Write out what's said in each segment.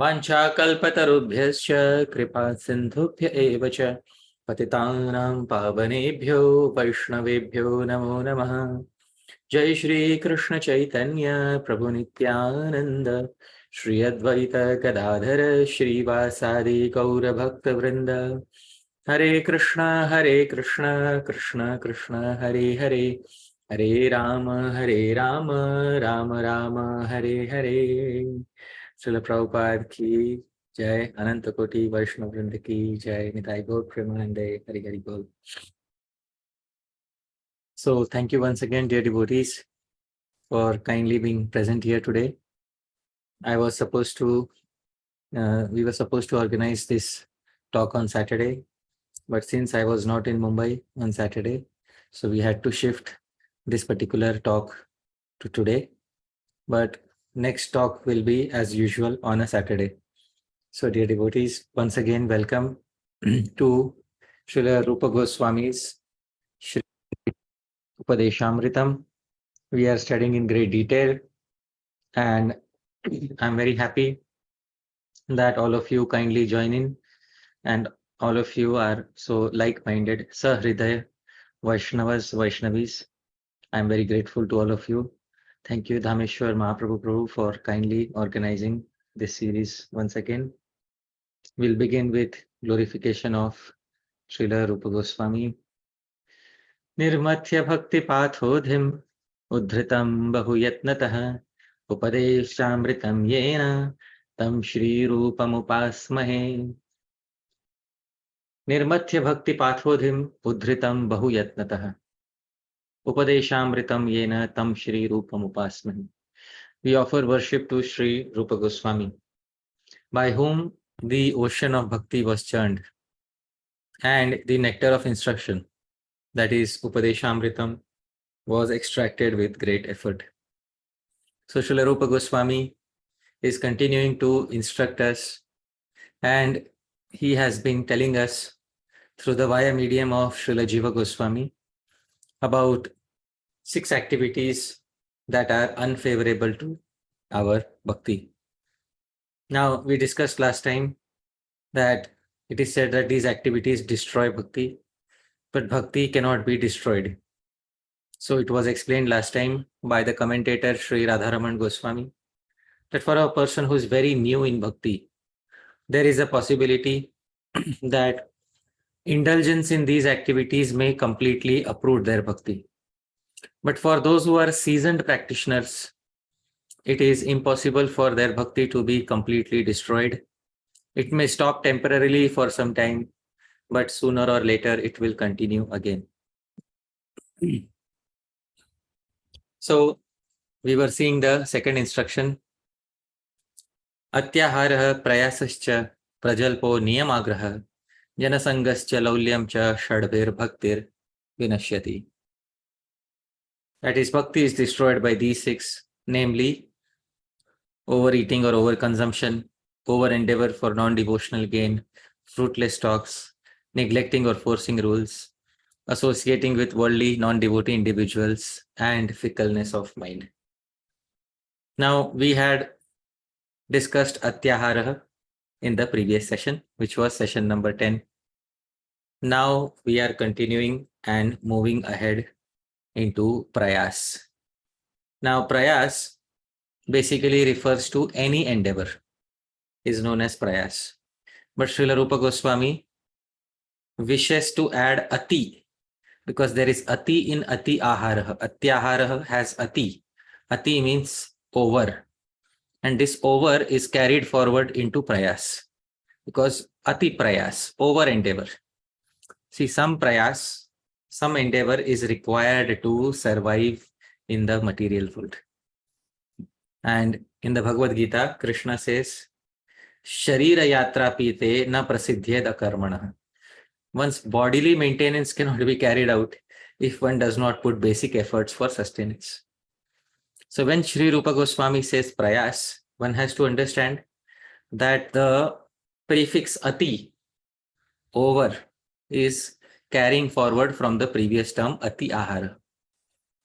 वाञ्छाकल्पतरुभ्यश्च कृपा सिन्धुभ्य एव च पतितानां पावनेभ्यो वैष्णवेभ्यो नमो नमः। जय श्री कृष्ण चैतन्य प्रभु नित्यानंद, श्री अद्वैत गदाधर श्रीवासादि गौर भक्त वृंद। हरे कृष्ण कृष्ण कृष्ण हरे हरे, हरे राम राम राम हरे हरे। श्रील प्रभुपाद की जय, अनंत कोटि वैष्णव वृंद की जय, निताई गौर प्रेमानंदे, हरि हरि बोल। So thank you once again, dear devotees, for kindly being present here today. I was supposed to, we were supposed to organize this talk on Saturday, but since I was not in Mumbai on Saturday, so we had to shift this particular talk to today. But next talk will be as usual on a Saturday. So dear devotees, once again, welcome to Srila Rupa Goswami's Śrī-Upadeśāmṛtam. We are studying in great detail, and I'm very happy that all of you kindly join in, and all of you are so like-minded, Sahridaya Vaishnavas, Vaishnavis. I'm very grateful to all of you. Thank you, Dhāmeśvara Mahaprabhu, for kindly organizing this series once again. We'll begin with glorification of Srila Rupa Goswami. Nirmathya bhakti pathodhim uddhritam bahuyatnatah Upadeshamritam yena tam Śrī-Upamupasmahe. Nirmathya bhakti pathodhim uddhritam bahuyatnatah Upadeshamritam yena tam Śrī-Upamupasmahe. We offer worship to Sri Rupa Goswami, by whom the ocean of bhakti was churned, and the nectar of instruction, that is Upadeshamritam, was extracted with great effort. So Srila Rupa Goswami is continuing to instruct us, and he has been telling us through the via medium of Srila Jiva Goswami about 6 activities that are unfavorable to our bhakti. Now, we discussed last time that it is said that these activities destroy bhakti, but bhakti cannot be destroyed. So it was explained last time by the commentator Shri Raman Goswami that for a person who is very new in bhakti, there is a possibility that indulgence in these activities may completely uproot their bhakti. But for those who are seasoned practitioners, it is impossible for their bhakti to be completely destroyed. It may stop temporarily for some time, but sooner or later it will continue again. So we were seeing the second instruction. Atyaharah prayasascha prajalpo niyamagrah janasangascha laulyam cha shadbir bhaktir vinashyati. That is, bhakti is destroyed by these 6, namely overeating or overconsumption, over-endeavor for non-devotional gain, fruitless talks, neglecting or forcing rules, associating with worldly non-devotee individuals, and fickleness of mind. Now, we had discussed Atyahara in the previous session, which was session number 10. Now, we are continuing and moving ahead into Prayas. Now, Prayas basically refers to any endeavor, is known as Prayas. But Srila Rupa Goswami wishes to add Ati, because there is Ati in Ati Ahara. Atyahara has Ati. Ati means over. And this over is carried forward into Prayas, because Ati Prayas, over endeavor. See, some Prayas, some endeavor is required to survive in the material world. And in the Bhagavad Gita, Krishna says, Sharira yatra pite na prasiddhyed akarmana. One's bodily maintenance cannot be carried out if one does not put basic efforts for sustenance. So when Sri Rupa Goswami says Prayas, one has to understand that the prefix Ati, over, is carrying forward from the previous term Ati Ahara.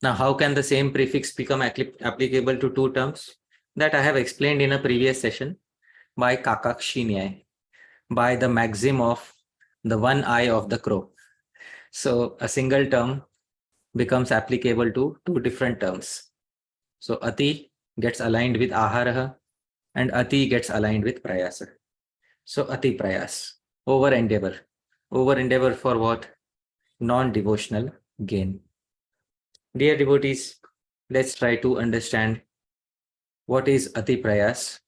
Now, how can the same prefix become applicable to 2 terms? that I have explained in a previous session by Kakakshi Nyay, by the maxim of the one eye of the crow. So a single term becomes applicable to two different terms. So ati gets aligned with aharaha and ati gets aligned with prayasa. So ati prayas, over endeavor. Over endeavor for what? Non-devotional gain. Dear devotees, let's try to understand what is ati prayas.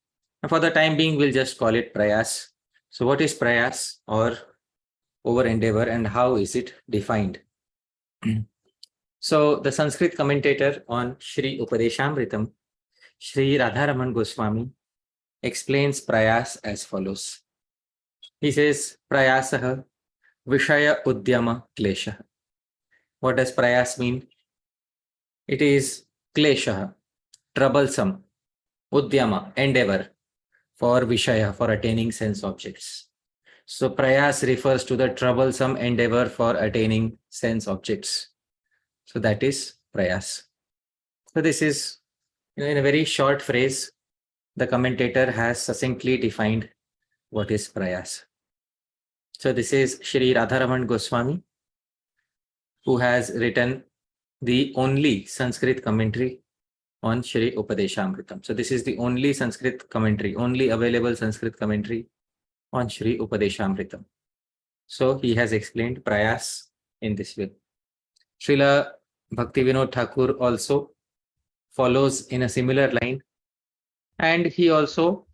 And for the time being, we'll just call it prayas. So what is prayas or over endeavor and how is it defined? So the Sanskrit commentator on Śrī-Upadeśāmṛtam, Shri Raman Goswami, explains prayas as follows. He says, Prayasaha Vishaya Udyama Klesha. What does prayas mean? It is klesha, troublesome, udyama, endeavor for Vishaya, for attaining sense objects. So prayas refers to the troublesome endeavor for attaining sense objects. So that is prayas. So this is, in a very short phrase, the commentator has succinctly defined what is prayas. So this is Shri Raman Goswami, who has written the only Sanskrit commentary on Śrī-Upadeśāmṛtam. So this is the only Sanskrit commentary, only available Sanskrit commentary on Śrī-Upadeśāmṛtam. So he has explained prayas in this way. Srila Bhaktivinode Thakur also follows in a similar line, and he also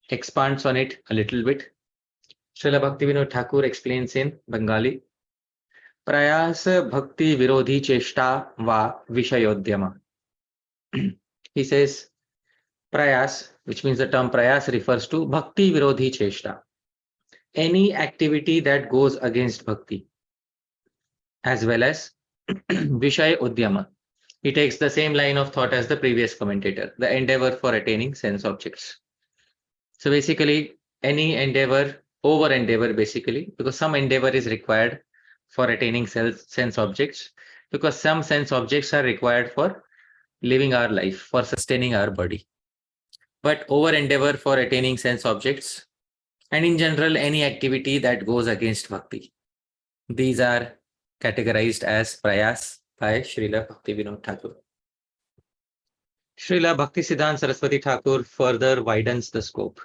expands on it a little bit. Srila Bhaktivinode Thakur explains in Bengali, Prayas Bhakti Virodhi Cheshta Va Vishayodhyama. He says, Prayas, which means the term prayas refers to Bhakti Virodhi Cheshta, any activity that goes against bhakti, as well as Vishaya Udyama. He takes the same line of thought as the previous commentator, the endeavor for attaining sense objects. So basically, any endeavor, over endeavor basically, because some endeavor is required for attaining sense objects, because some sense objects are required for living our life, for sustaining our body. But over endeavor for attaining sense objects, and in general, any activity that goes against bhakti, these are categorized as prayas by Srila Bhaktivinode Thakur. Srila Bhaktisiddhanta Saraswati Thakur further widens the scope.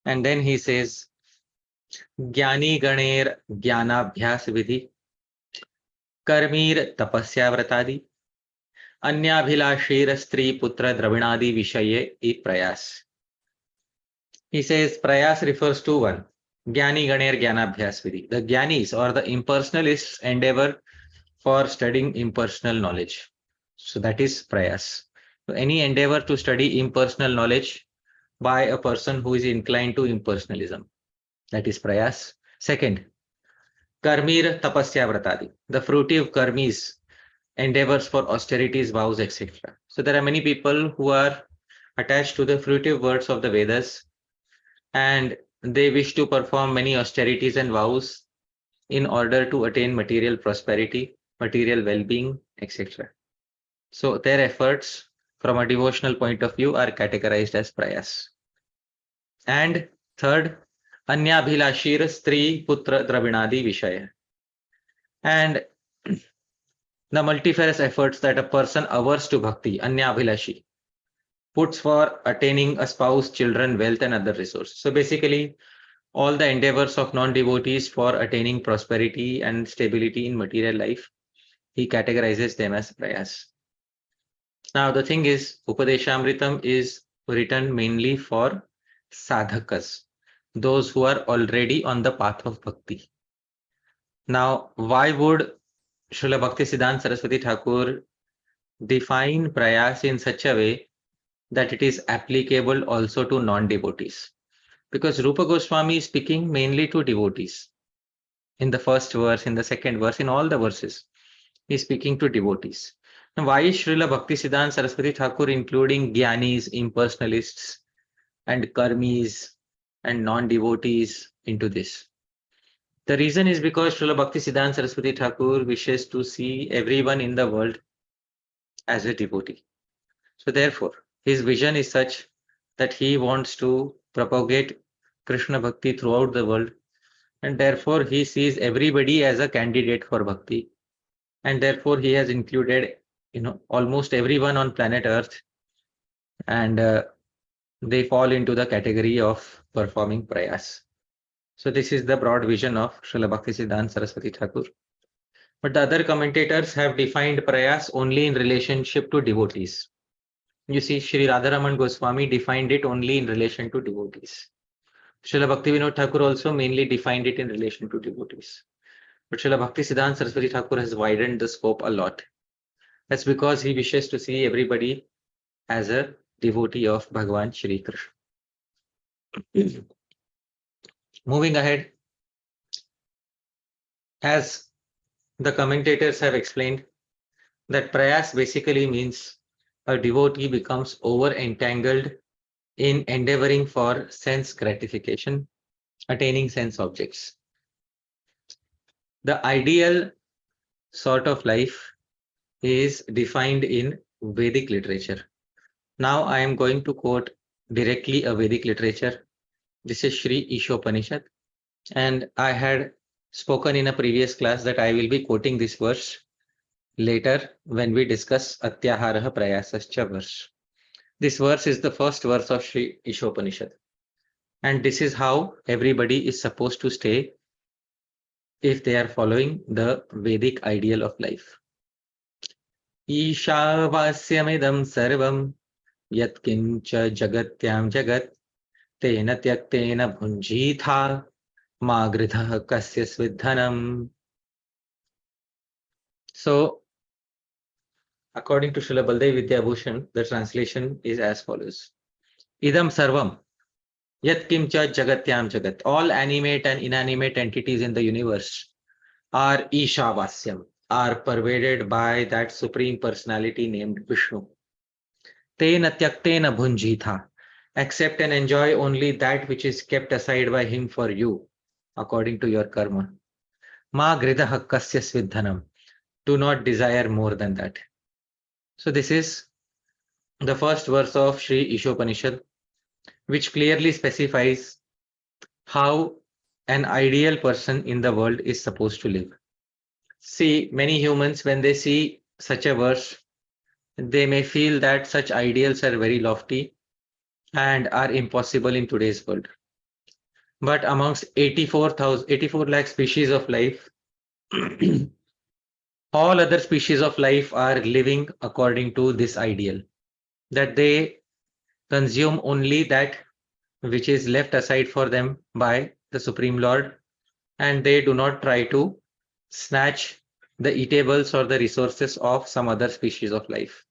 And then he says, Jnani Ganer Jnanabhyas Vidhi, Karmir Tapasya Vratadi, Anyabhilashir Stri Putra Dravinadi Vishaye I Prayas. He says prayas refers to one, Jnani Ganer Jnanabhyas Vidhi. The Jnanis or the impersonalists endeavor for studying impersonal knowledge. So that is prayas. So any endeavor to study impersonal knowledge by a person who is inclined to impersonalism, that is prayas. Second, Karmir Tapasya Vratadi, the fruitive karmis, endeavors for austerities, vows, etc. So there are many people who are attached to the fruitive words of the Vedas, and they wish to perform many austerities and vows in order to attain material prosperity, material well-being, etc. So their efforts from a devotional point of view are categorized as prayas. And third, Anyabhilashir Stri Putra Dravinadi Vishaya. And the multifarious efforts that a person averse to bhakti, Anyabhilashi, puts for attaining a spouse, children, wealth, and other resources. So basically, all the endeavors of non-devotees for attaining prosperity and stability in material life, he categorizes them as prayas. Now, the thing is, Upadeshamritam is written mainly for sadhakas, those who are already on the path of bhakti. Now, why would Srila Bhaktisiddhanta Saraswati Thakur define prayas in such a way that it is applicable also to non-devotees? Because Rupa Goswami is speaking mainly to devotees. In the first verse, in the second verse, in all the verses, he is speaking to devotees. Now, why is Srila Bhaktisiddhanta Saraswati Thakur including Jnanis, impersonalists, and karmis, and non-devotees into this? The reason is because Srila Bhaktisiddhanta Saraswati Thakur wishes to see everyone in the world as a devotee. So therefore, his vision is such that he wants to propagate Krishna Bhakti throughout the world, and therefore he sees everybody as a candidate for Bhakti, and therefore he has included almost everyone on planet Earth, and they fall into the category of performing prayas. So this is the broad vision of Srila Bhaktisiddhanta Saraswati Thakur. But the other commentators have defined prayas only in relationship to devotees. You see, Shri Raman Goswami defined it only in relation to devotees. Srila Bhaktivinode Thakur also mainly defined it in relation to devotees. But Srila Bhaktisiddhanta Saraswati Thakur has widened the scope a lot. That's because he wishes to see everybody as a devotee of Bhagavan Shri Krishna. Moving ahead, as the commentators have explained, that prayas basically means a devotee becomes over-entangled in endeavoring for sense gratification, attaining sense objects. The ideal sort of life is defined in Vedic literature. Now I am going to quote directly a Vedic literature. This is Śrī-Upadeśāmṛtam, and I had spoken in a previous class that I will be quoting this verse later when we discuss Atyaharaha Prayasascha verse. This verse is the first verse of Śrī-Upadeśāmṛtam, and this is how everybody is supposed to stay if they are following the Vedic ideal of life. Ishavasyamidam sarvam yatkincha jagatyam jagat tena tyaktena bhunjitha ma gridha kasya svidhanam. So, according to Srila Baladeva Vidyabhushan, the translation is as follows. Idam sarvam yat kimcha jagatyam jagat. All animate and inanimate entities in the universe are Ishavasyam, are pervaded by that Supreme Personality named Vishnu. Tena tyaktena bhunjitha. Accept and enjoy only that which is kept aside by him for you, according to your karma. Ma gridaha kasya svidhanam. Do not desire more than that. So this is the first verse of Śrī-Upadeśāmṛtam, which clearly specifies how an ideal person in the world is supposed to live. See, many humans, when they see such a verse, they may feel that such ideals are very lofty and are impossible in today's world. But amongst 84 lakh species of life, all other species of life are living according to this ideal, that they consume only that which is left aside for them by the Supreme Lord, and they do not try to snatch the eatables or the resources of some other species of life.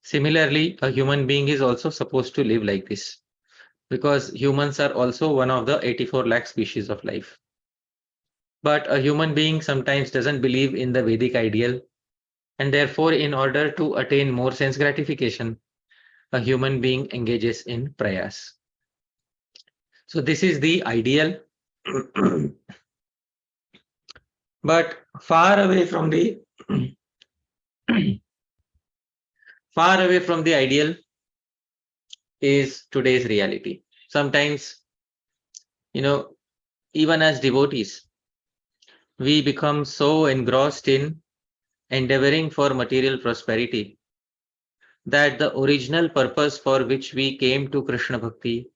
Similarly, a human being is also supposed to live like this, because humans are also one of the 84 lakh species of life. But a human being sometimes doesn't believe in the Vedic ideal, and therefore, in order to attain more sense gratification, a human being engages in prayas. So this is the ideal. But far away from the ideal is today's reality. Sometimes, even as devotees, we become so engrossed in endeavoring for material prosperity that the original purpose for which we came to Krishna Bhakti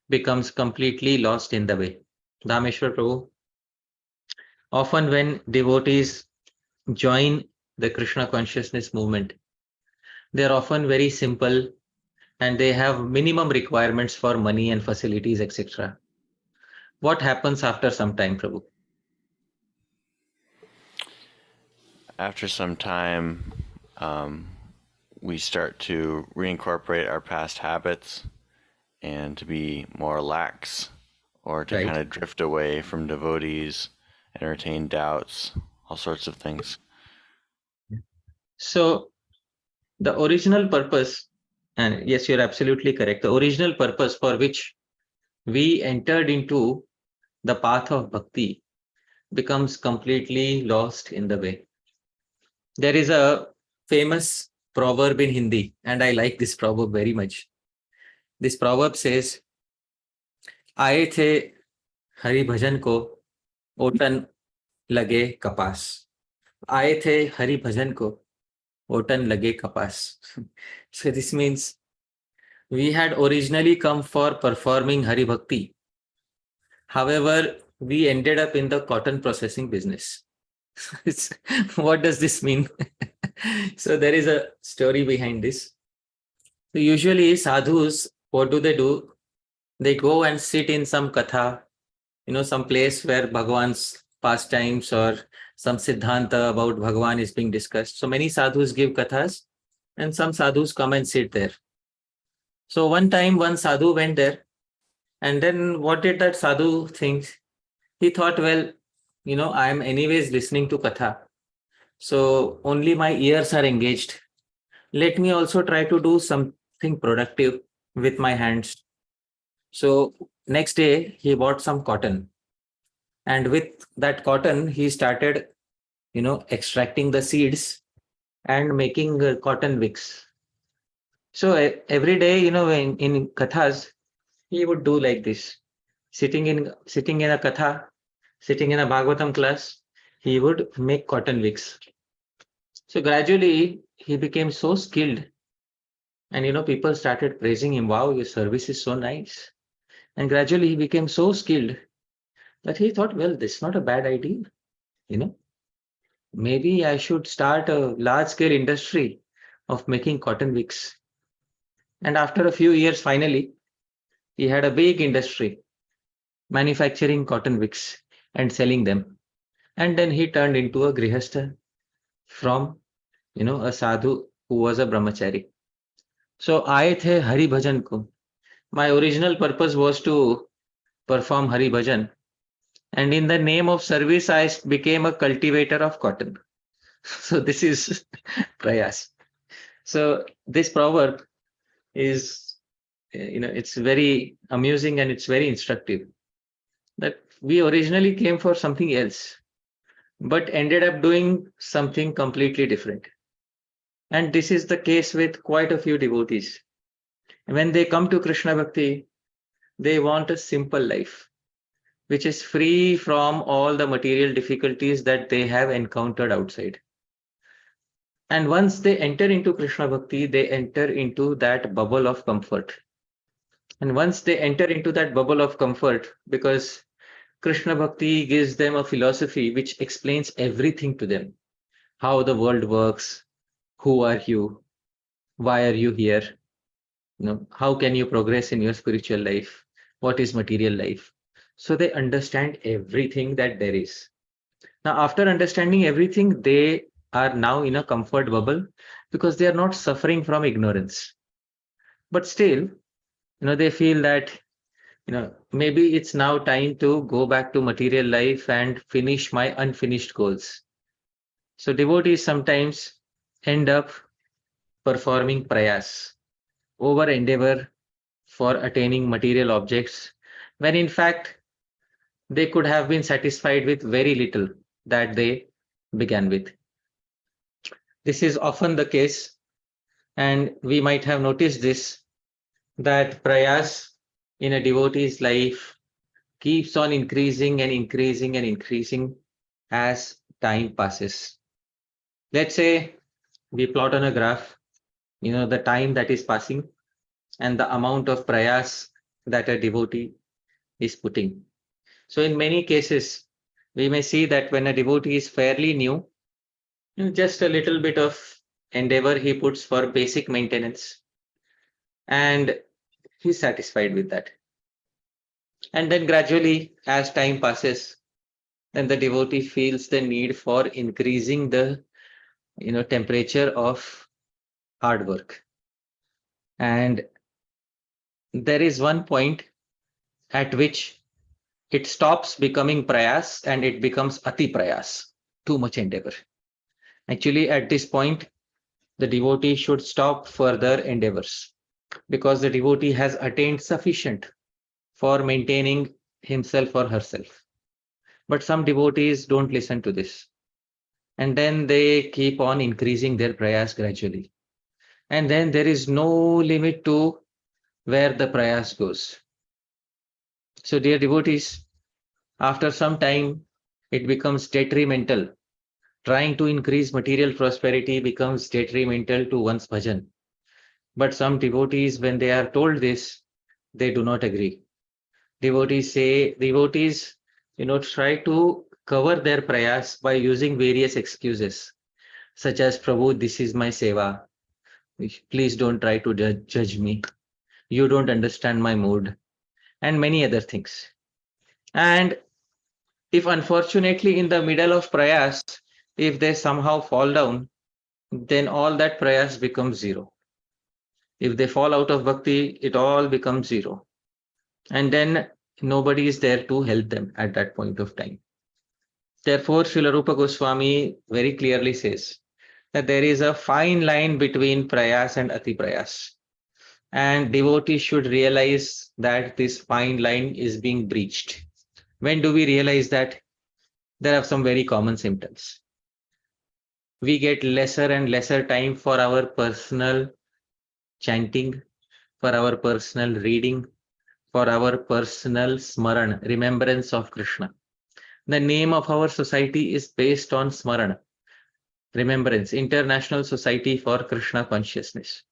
becomes completely lost in the way. Dhāmeśvara Prabhu, often when devotees join the Krishna consciousness movement, they are often very simple and they have minimum requirements for money and facilities, etc. What happens after some time, Prabhu? After some time, we start to reincorporate our past habits and to be more lax, or to kind of drift away from devotees, entertain doubts, all sorts of things. So the original purpose, and yes, you're absolutely correct, the original purpose for which we entered into the path of bhakti becomes completely lost in the way. There is a famous proverb in Hindi, and I like this proverb very much. This proverb says, आए थे हरि भजन को ओटन लगे कपास. आए थे हरि भजन को ओटन लगे कपास. So this means we had originally come for performing Hari Bhakti. However, we ended up in the cotton processing business. What does this mean? So there is a story behind this. So usually sadhus, what do? They go and sit in some katha, some place where Bhagwan's pastimes or some siddhanta about Bhagwan is being discussed. So many sadhus give kathas and some sadhus come and sit there. So one time one sadhu went there, and then what did that sadhu think? He thought, well, I am anyways listening to katha. So only my ears are engaged. Let me also try to do something productive with my hands. So next day he bought some cotton, and with that cotton he started, extracting the seeds and making cotton wicks. So every day, in kathas, he would do like this. Sitting in a katha, sitting in a Bhagavatam class, he would make cotton wicks. So gradually he became so skilled, and people started praising him. Wow, your service is so nice. And gradually he became so skilled that he thought, well, this is not a bad idea. Maybe I should start a large-scale industry of making cotton wicks. And after a few years, finally, he had a big industry manufacturing cotton wicks and selling them. And then he turned into a grihastha from, a sadhu who was a brahmachari. So, aaye the Hari Bhajan ko. My original purpose was to perform Hari Bhajan. And in the name of service, I became a cultivator of cotton. So this is Prayasa. So this proverb is, it's very amusing and it's very instructive. That we originally came for something else, but ended up doing something completely different. And this is the case with quite a few devotees. When they come to Krishna Bhakti, they want a simple life, which is free from all the material difficulties that they have encountered outside. And once they enter into Krishna Bhakti, they enter into that bubble of comfort. And once they enter into that bubble of comfort, because Krishna Bhakti gives them a philosophy which explains everything to them. How the world works, who are you, why are you here, how can you progress in your spiritual life, what is material life. So they understand everything that there is. Now, after understanding everything, they are now in a comfort bubble because they are not suffering from ignorance. But still, they feel that, maybe it's now time to go back to material life and finish my unfinished goals. So devotees sometimes end up performing prayas, over endeavor for attaining material objects, when in fact they could have been satisfied with very little that they began with. This is often the case, and we might have noticed this, that prayas in a devotee's life keeps on increasing and increasing and increasing as time passes. Let's say we plot on a graph, the time that is passing and the amount of prayas that a devotee is putting. So in many cases, we may see that when a devotee is fairly new, just a little bit of endeavor he puts for basic maintenance, and he's satisfied with that. And then gradually, as time passes, then the devotee feels the need for increasing the temperature of hard work. And there is one point at which it stops becoming prayas and it becomes ati prayas, too much endeavor. Actually, at this point, the devotee should stop further endeavors because the devotee has attained sufficient for maintaining himself or herself. But some devotees don't listen to this. And then they keep on increasing their prayas gradually. And then there is no limit to where the prayas goes. So dear devotees, after some time, it becomes detrimental. Trying to increase material prosperity becomes detrimental to one's bhajan. But some devotees, when they are told this, they do not agree. Devotees, try to cover their prayas by using various excuses, such as, Prabhu, this is my seva. Please don't try to judge me. You don't understand my mood, and many other things. And if unfortunately in the middle of prayas, if they somehow fall down, then all that prayas becomes zero. If they fall out of bhakti, it all becomes zero. And then nobody is there to help them at that point of time. Therefore, Srila Rupa Goswami very clearly says that there is a fine line between prayas and ati prayas. And devotees should realize that this fine line is being breached. When do we realize that? There are some very common symptoms. We get lesser and lesser time for our personal chanting, for our personal reading, for our personal smaran, remembrance of Krishna. The name of our society is based on smaran, remembrance, International Society for Krishna Consciousness.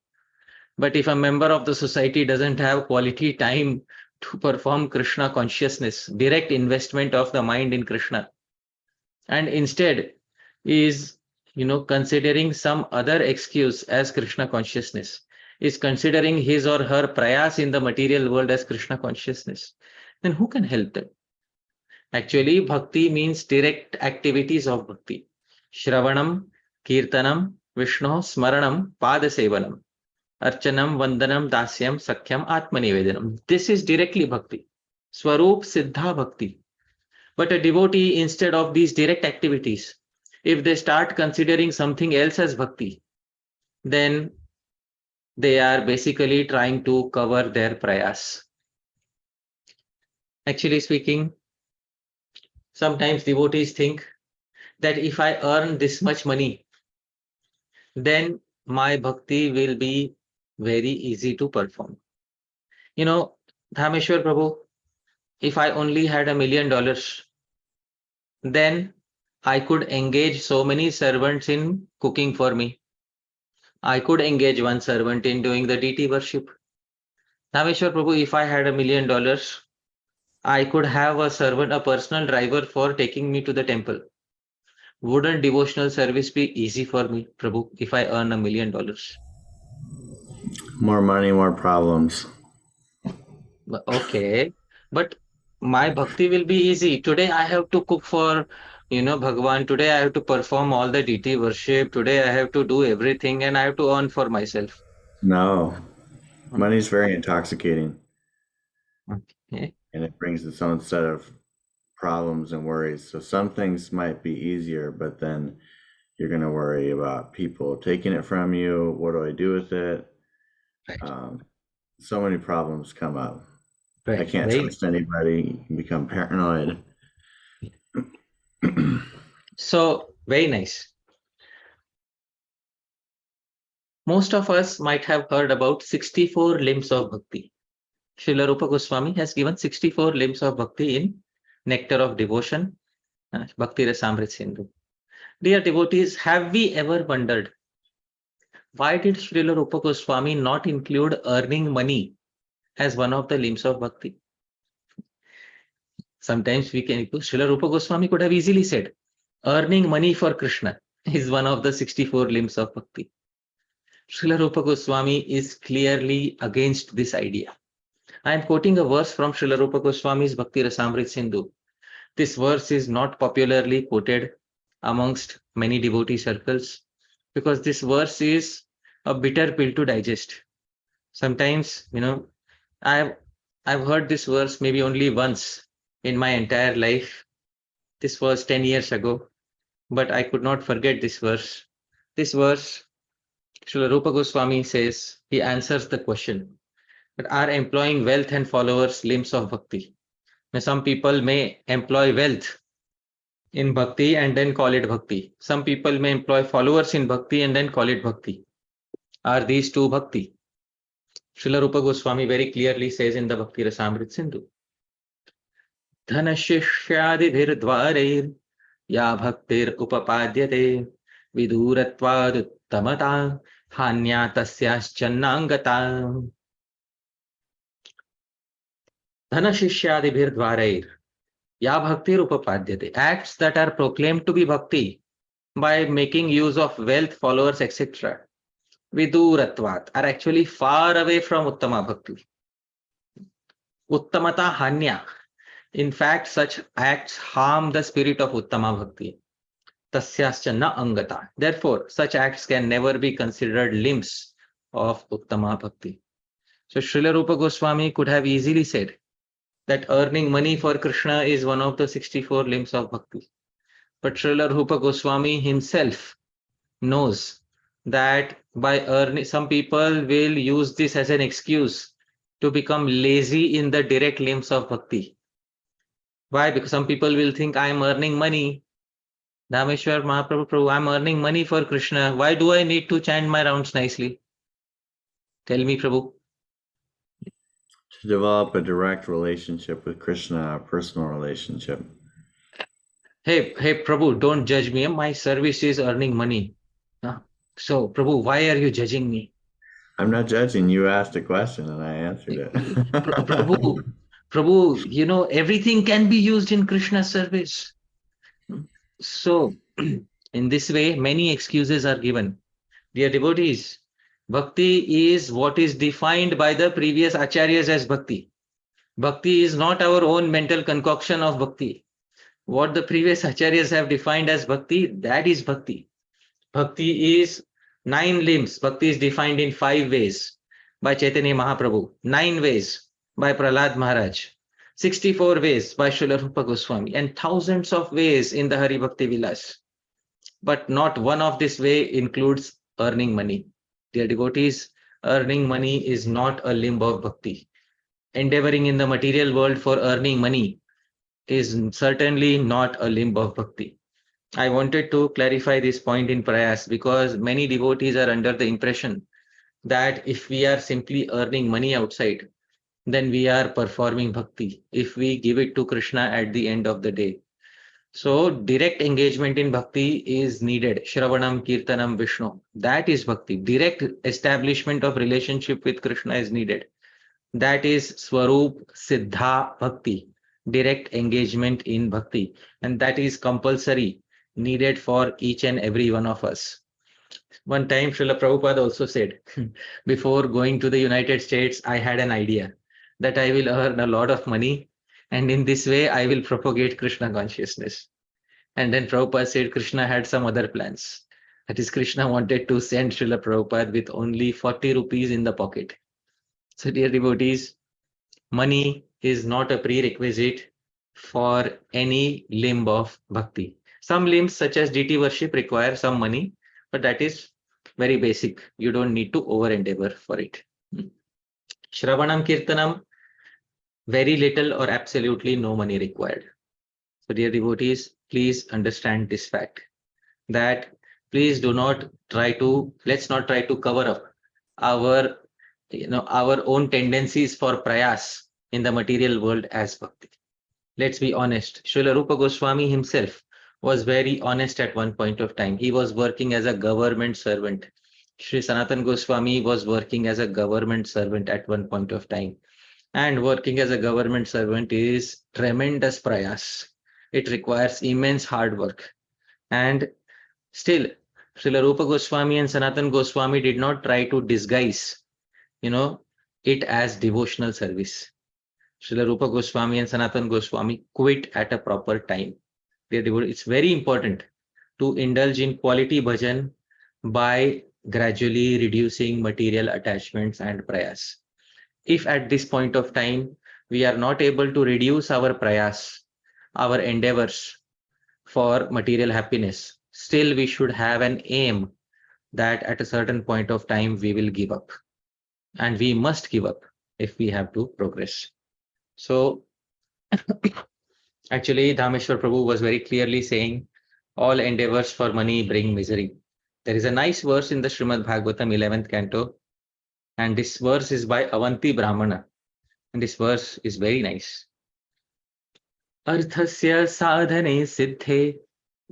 But if a member of the society doesn't have quality time to perform Krishna consciousness, direct investment of the mind in Krishna, and instead is, considering some other excuse as Krishna consciousness, is considering his or her prayas in the material world as Krishna consciousness, then who can help them? Actually, bhakti means direct activities of bhakti. Shravanam, Kirtanam, Vishnu, Smaranam, Padasevanam, Archanam, Vandanam, Dasyam, Sakhyam, Atmanivedanam. This is directly bhakti. Swarup Siddha Bhakti. But a devotee, instead of these direct activities, if they start considering something else as bhakti, then they are basically trying to cover their prayas. Actually speaking, sometimes devotees think that if I earn this much money, then my bhakti will be very easy to perform. Dhāmeśvara Prabhu, if I only had $1 million, then I could engage so many servants in cooking for me. I could engage one servant in doing the deity worship. Dhāmeśvara Prabhu, if I had $1 million, I could have a servant, a personal driver for taking me to the temple. Wouldn't devotional service be easy for me, Prabhu, if I earn $1 million? More money, more problems. Okay, but my bhakti will be easy. Today I have to cook for, Bhagwan. Today I have to perform all the deity worship. Today I have to do everything and I have to earn for myself. No. Money is very intoxicating. Okay. And it brings its own set of problems and worries. So some things might be easier, but then you're going to worry about people taking it from you. What do I do with it? Right. So many problems come up. Right. I can't trust anybody. You can become paranoid. So, very nice. Most of us might have heard about 64 limbs of bhakti. Srila Rupa Goswami has given 64 limbs of bhakti in Nectar of Devotion, Bhaktivinosde. Dear devotees, have we ever wondered why did Srila Rupa Goswami not include earning money as one of the limbs of bhakti? Sometimes Srila Rupa Goswami could have easily said, earning money for Krishna is one of the 64 limbs of bhakti. Srila Rupa Goswami is clearly against this idea. I am quoting a verse from Srila Rupa Goswami's Bhakti-rasamrita. This verse is not popularly quoted amongst many devotee circles because this verse is a bitter pill to digest. Sometimes, I've heard this verse maybe only once in my entire life. This was 10 years ago, but I could not forget this verse. This verse, Srila Rupa Goswami says, he answers the question that are employing wealth and followers limbs of bhakti. Now, some people may employ wealth in bhakti and then call it bhakti. Some people may employ followers in bhakti and then call it bhakti. Are these two bhakti? Srila Rupa Goswami very clearly says in the Bhakti Rasamrit Sindhu, Dhana Shishyadibhir Dvareir Ya Bhaktir Upapadyate Viduratvad Uttamata Hanya Tasyas Channangata. Dhana Shishyadibhir Dvareir Ya Bhaktir Upapadyate. Acts that are proclaimed to be bhakti by making use of wealth, followers, etc. Viduratvat are actually far away from Uttama Bhakti. Uttamata Hanya. In fact, such acts harm the spirit of Uttama Bhakti. Tasyascha na angata. Therefore, such acts can never be considered limbs of Uttama Bhakti. So Srila Rupa Goswami could have easily said that earning money for Krishna is one of the 64 limbs of Bhakti. But Srila Rupa Goswami himself knows that by earning, some people will use this as an excuse to become lazy in the direct limbs of Bhakti. Why? Because some people will think I am earning money. Dhāmeśvara, Mahaprabhu, I am earning money for Krishna. Why do I need to chant my rounds nicely? Tell me, Prabhu. To develop a direct relationship with Krishna, a personal relationship. Hey, Prabhu, don't judge me. My service is earning money. So, Prabhu, why are you judging me? I'm not judging. You asked a question and I answered it. Prabhu, you know, everything can be used in Krishna's service. So, in this way, many excuses are given. Dear devotees, bhakti is what is defined by the previous acharyas as bhakti. Bhakti is not our own mental concoction of bhakti. What the previous acharyas have defined as bhakti, that is bhakti. Bhakti is 9 limbs. Bhakti is defined in 5 ways by Chaitanya Mahaprabhu, 9 ways by Prahlad Maharaj, 64 ways by Srila Rupa Goswami, and thousands of ways in the Hari Bhakti Vilasa. But not one of this way includes earning money. Dear devotees, earning money is not a limb of bhakti. Endeavoring in the material world for earning money is certainly not a limb of bhakti. I wanted to clarify this point in Prayas because many devotees are under the impression that if we are simply earning money outside, then we are performing bhakti if we give it to Krishna at the end of the day. So direct engagement in bhakti is needed. Shravanam, Kirtanam, Vishnu. That is bhakti. Direct establishment of relationship with Krishna is needed. That is Swarup Siddha Bhakti. Direct engagement in bhakti. And that is compulsory, needed for each and every one of us. One time Srila Prabhupada also said, before going to the United States, I had an idea that I will earn a lot of money and in this way I will propagate Krishna consciousness. And then Prabhupada said Krishna had some other plans. That is, Krishna wanted to send Srila Prabhupada with only 40 rupees in the pocket. So dear devotees, money is not a prerequisite for any limb of bhakti. Some limbs such as deity worship require some money, but that is very basic. You don't need to over endeavor for it. Shravanam Kirtanam, very little or absolutely no money required. So dear devotees, please understand this fact that please do not try to, let's not try to cover up our, our own tendencies for prayas in the material world as bhakti. Let's be honest. Srila Rupa Goswami himself was very honest at one point of time. He was working as a government servant. Shri Sanatana Goswami was working as a government servant at one point of time. And working as a government servant is tremendous prayas. It requires immense hard work. And still, Srila Rupa Goswami and Sanatana Goswami did not try to disguise, it as devotional service. Srila Rupa Goswami and Sanatana Goswami quit at a proper time. It's very important to indulge in quality bhajan by gradually reducing material attachments and prayas. If at this point of time we are not able to reduce our prayas, our endeavors for material happiness, still we should have an aim that at a certain point of time we will give up. And we must give up if we have to progress. So actually, Dhāmeśvara Prabhu was very clearly saying, all endeavors for money bring misery. There is a nice verse in the Srimad Bhagavatam 11th canto, and this verse is by Avanti Brahmana. And this verse is very nice. Arthasya sadhane siddhe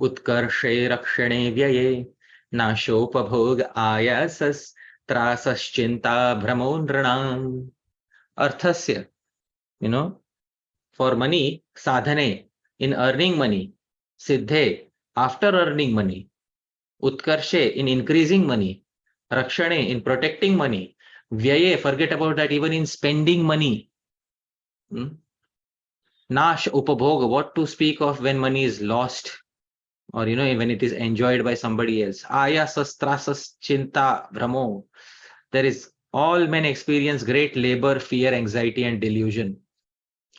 utkarshe rakshane vyaye nashopabhog ayasas trasaschinta brahmonranam. Arthasya, for money, sadhane, in earning money, siddhe, after earning money, utkarshe, in increasing money, rakshane, in protecting money, vyaye, forget about that, even in spending money. Nash upabhog, what to speak of when money is lost, or when it is enjoyed by somebody else. Ayasas trasas chinta brahmo. There is, all men experience great labor, fear, anxiety, and delusion.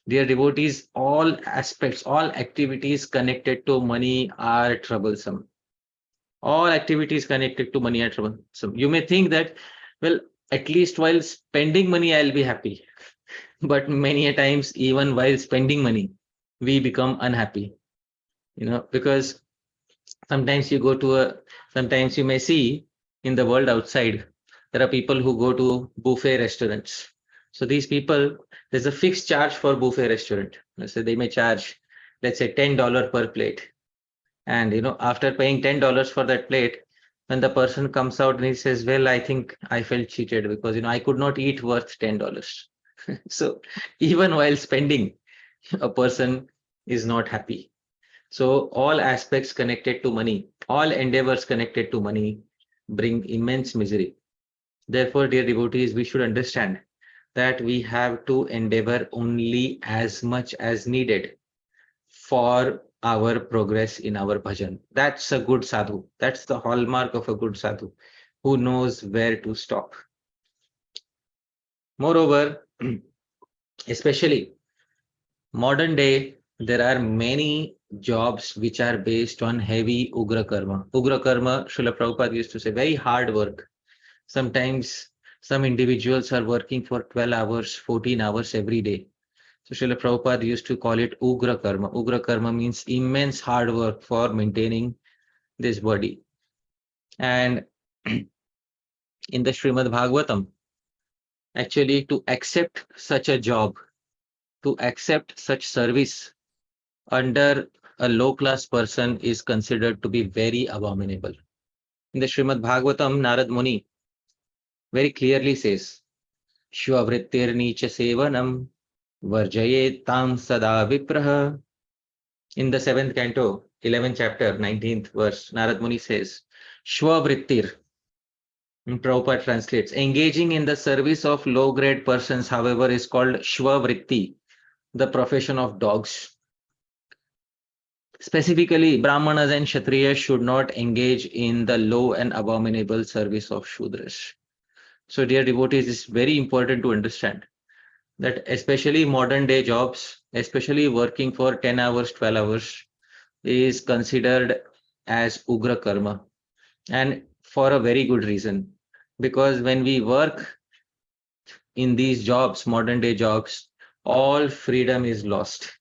Dear devotees, all aspects, all activities connected to money are troublesome. All activities connected to money are troublesome. You may think that, well, at least while spending money, I'll be happy. But many a times, even while spending money, we become unhappy. Because sometimes sometimes you may see in the world outside, there are people who go to buffet restaurants. So these people, there's a fixed charge for buffet restaurant. So they may charge, let's say, $10 per plate. And after paying $10 for that plate, when the person comes out and he says, well, I think I felt cheated because I could not eat worth $10. So even while spending, a person is not happy. So all aspects connected to money, all endeavors connected to money bring immense misery. Therefore, dear devotees, we should understand that we have to endeavor only as much as needed for our progress in our bhajan. That's a good sadhu. That's the hallmark of a good sadhu, who knows where to stop. Moreover, especially modern day, there are many jobs which are based on heavy ugra karma. Ugra karma, Srila Prabhupada used to say, very hard work. Sometimes some individuals are working for 12 hours, 14 hours every day. So Srila Prabhupada used to call it ugra karma. Ugra karma means immense hard work for maintaining this body. And in the Srimad Bhagavatam, actually, to accept such a job, to accept such service under a low-class person is considered to be very abominable. In the Srimad Bhagavatam, Narad Muni very clearly says, Shvavrittir nicha sevanam varjayet tam sada vipraha. In the 7th canto, 11th chapter, 19th verse, Narad Muni says, Shvavrittir, Prabhupada translates, engaging in the service of low-grade persons, however, is called Shvavritti, the profession of dogs. Specifically, Brahmanas and Kshatriyas should not engage in the low and abominable service of Shudras. So, dear devotees, it's very important to understand that especially modern day jobs, especially working for 10 hours, 12 hours, is considered as Ugra Karma. And for a very good reason. Because when we work in these jobs, modern day jobs, all freedom is lost.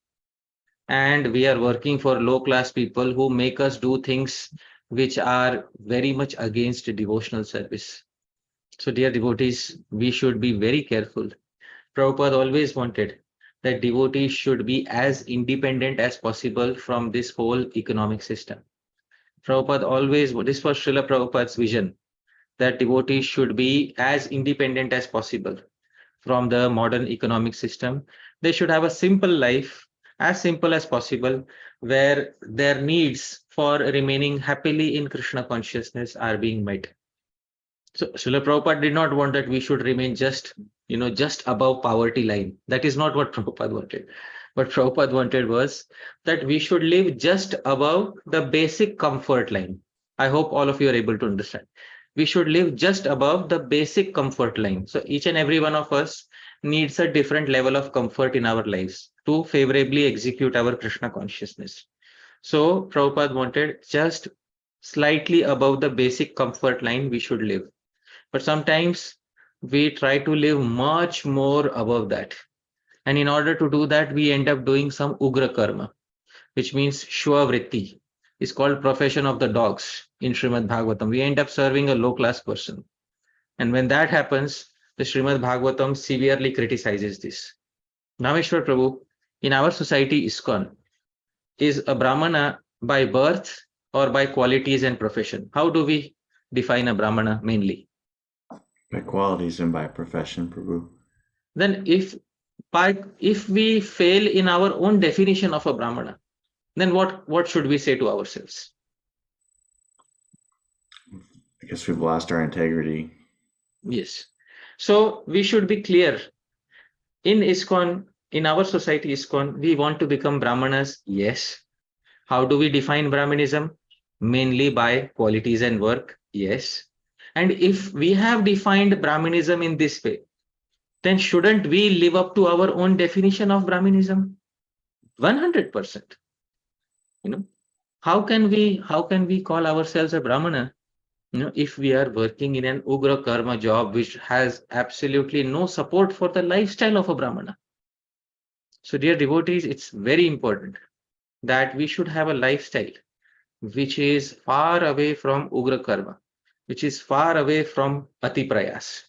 And we are working for low-class people who make us do things which are very much against devotional service. So, dear devotees, we should be very careful. Prabhupada always wanted that devotees should be as independent as possible from this whole economic system. Prabhupada always, this was Srila Prabhupada's vision, that devotees should be as independent as possible from the modern economic system. They should have a simple life, as simple as possible, where their needs for remaining happily in Krishna consciousness are being met. So Srila Prabhupada did not want that we should remain just above poverty line. That is not what Prabhupada wanted. What Prabhupada wanted was that we should live just above the basic comfort line. I hope all of you are able to understand. We should live just above the basic comfort line. So each and every one of us needs a different level of comfort in our lives to favorably execute our Krishna consciousness. So Prabhupada wanted just slightly above the basic comfort line we should live. But sometimes we try to live much more above that. And in order to do that, we end up doing some Ugra Karma, which means Shvavritti. is called profession of the dogs in Srimad Bhagavatam. We end up serving a low-class person. And when that happens, the Srimad Bhagavatam severely criticizes this. Dhāmeśvara Prabhu, in our society, ISKCON, is a Brahmana by birth or by qualities and profession? How do we define a Brahmana mainly? By qualities and by profession, Prabhu. Then if we fail in our own definition of a Brahmana, then what should we say to ourselves? I guess we've lost our integrity. Yes. So we should be clear. In ISKCON, in our society ISKCON, we want to become Brahmanas. Yes. How do we define Brahmanism? Mainly by qualities and work. Yes. And if we have defined Brahmanism in this way, then shouldn't we live up to our own definition of Brahmanism? 100%. How can we call ourselves a Brahmana? If we are working in an Ugra Karma job which has absolutely no support for the lifestyle of a Brahmana. So dear devotees, it's very important that we should have a lifestyle which is far away from Ugra Karma, which is far away from Ati Prayas.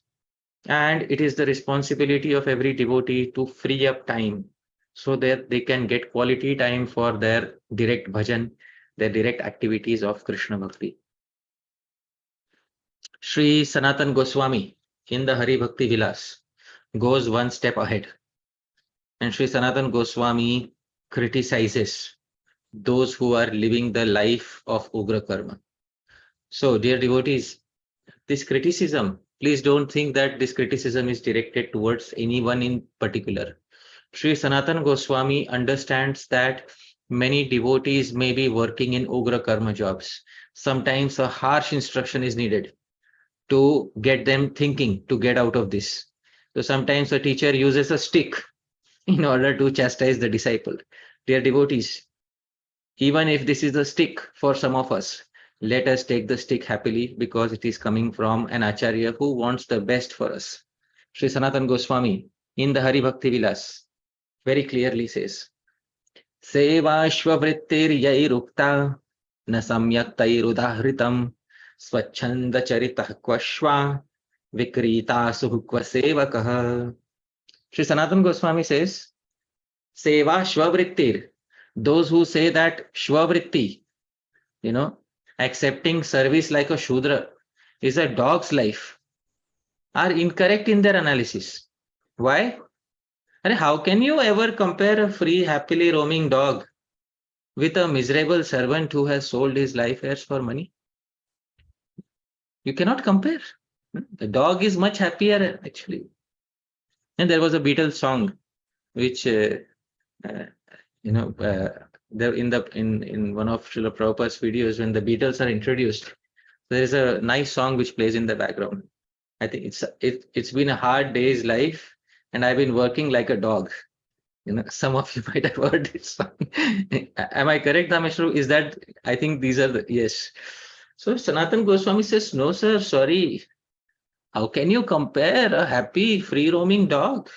And it is the responsibility of every devotee to free up time so that they can get quality time for their direct bhajan, their direct activities of Krishna Bhakti. Shri Sanatana Goswami in the Hari Bhakti Vilasa goes one step ahead. And Shri Sanatana Goswami criticizes those who are living the life of Ugra Karma. So, dear devotees, this criticism, please don't think that this criticism is directed towards anyone in particular. Shri Sanatana Goswami understands that many devotees may be working in Ugra Karma jobs. Sometimes a harsh instruction is needed to get them thinking, to get out of this. So sometimes a teacher uses a stick in order to chastise the disciple. Dear devotees, even if this is a stick for some of us, let us take the stick happily because it is coming from an Acharya who wants the best for us. Shri Sanatana Goswami in the Hari Bhakti Vilasa very clearly says, Sevashva vrittir yairukta na samyaktairudaghritam swachanda charitah kvashva vikrita suhukva sevakah. Shri Sanatana Goswami says, Seva Shvavrittir, those who say that Shvavritti, accepting service like a Shudra is a dog's life, are incorrect in their analysis. Why? And how can you ever compare a free, happily roaming dog with a miserable servant who has sold his life heirs for money? You cannot compare. The dog is much happier, actually. And there was a Beatles song which, there in one of Srila Prabhupada's videos, when the Beatles are introduced, there is a nice song which plays in the background. I think it's been a hard day's life, and I've been working like a dog. Some of you might have heard this song. Am I correct, Dhāmeśvara? Is that? I think these are the yes. So Sanatana Goswami says, no, sir, sorry. How can you compare a happy, free-roaming dog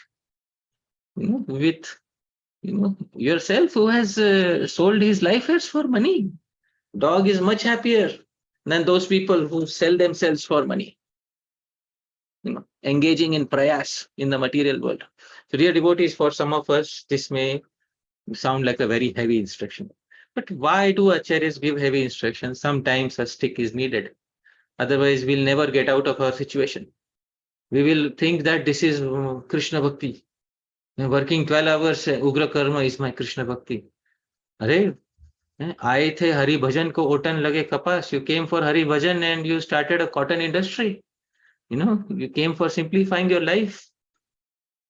with yourself who has sold his life heirs for money? Dog is much happier than those people who sell themselves for money, engaging in prayas in the material world. So dear devotees, for some of us, this may sound like a very heavy instruction. But why do acharyas give heavy instructions? Sometimes a stick is needed. Otherwise, we'll never get out of our situation. We will think that this is Krishna Bhakti. Working 12 hours, Ugra Karma is my Krishna Bhakti. Arey, आए थे हरि भजन को ओटन लगे कपास. You came for Hari Bhajan and you started a cotton industry. You came for simplifying your life.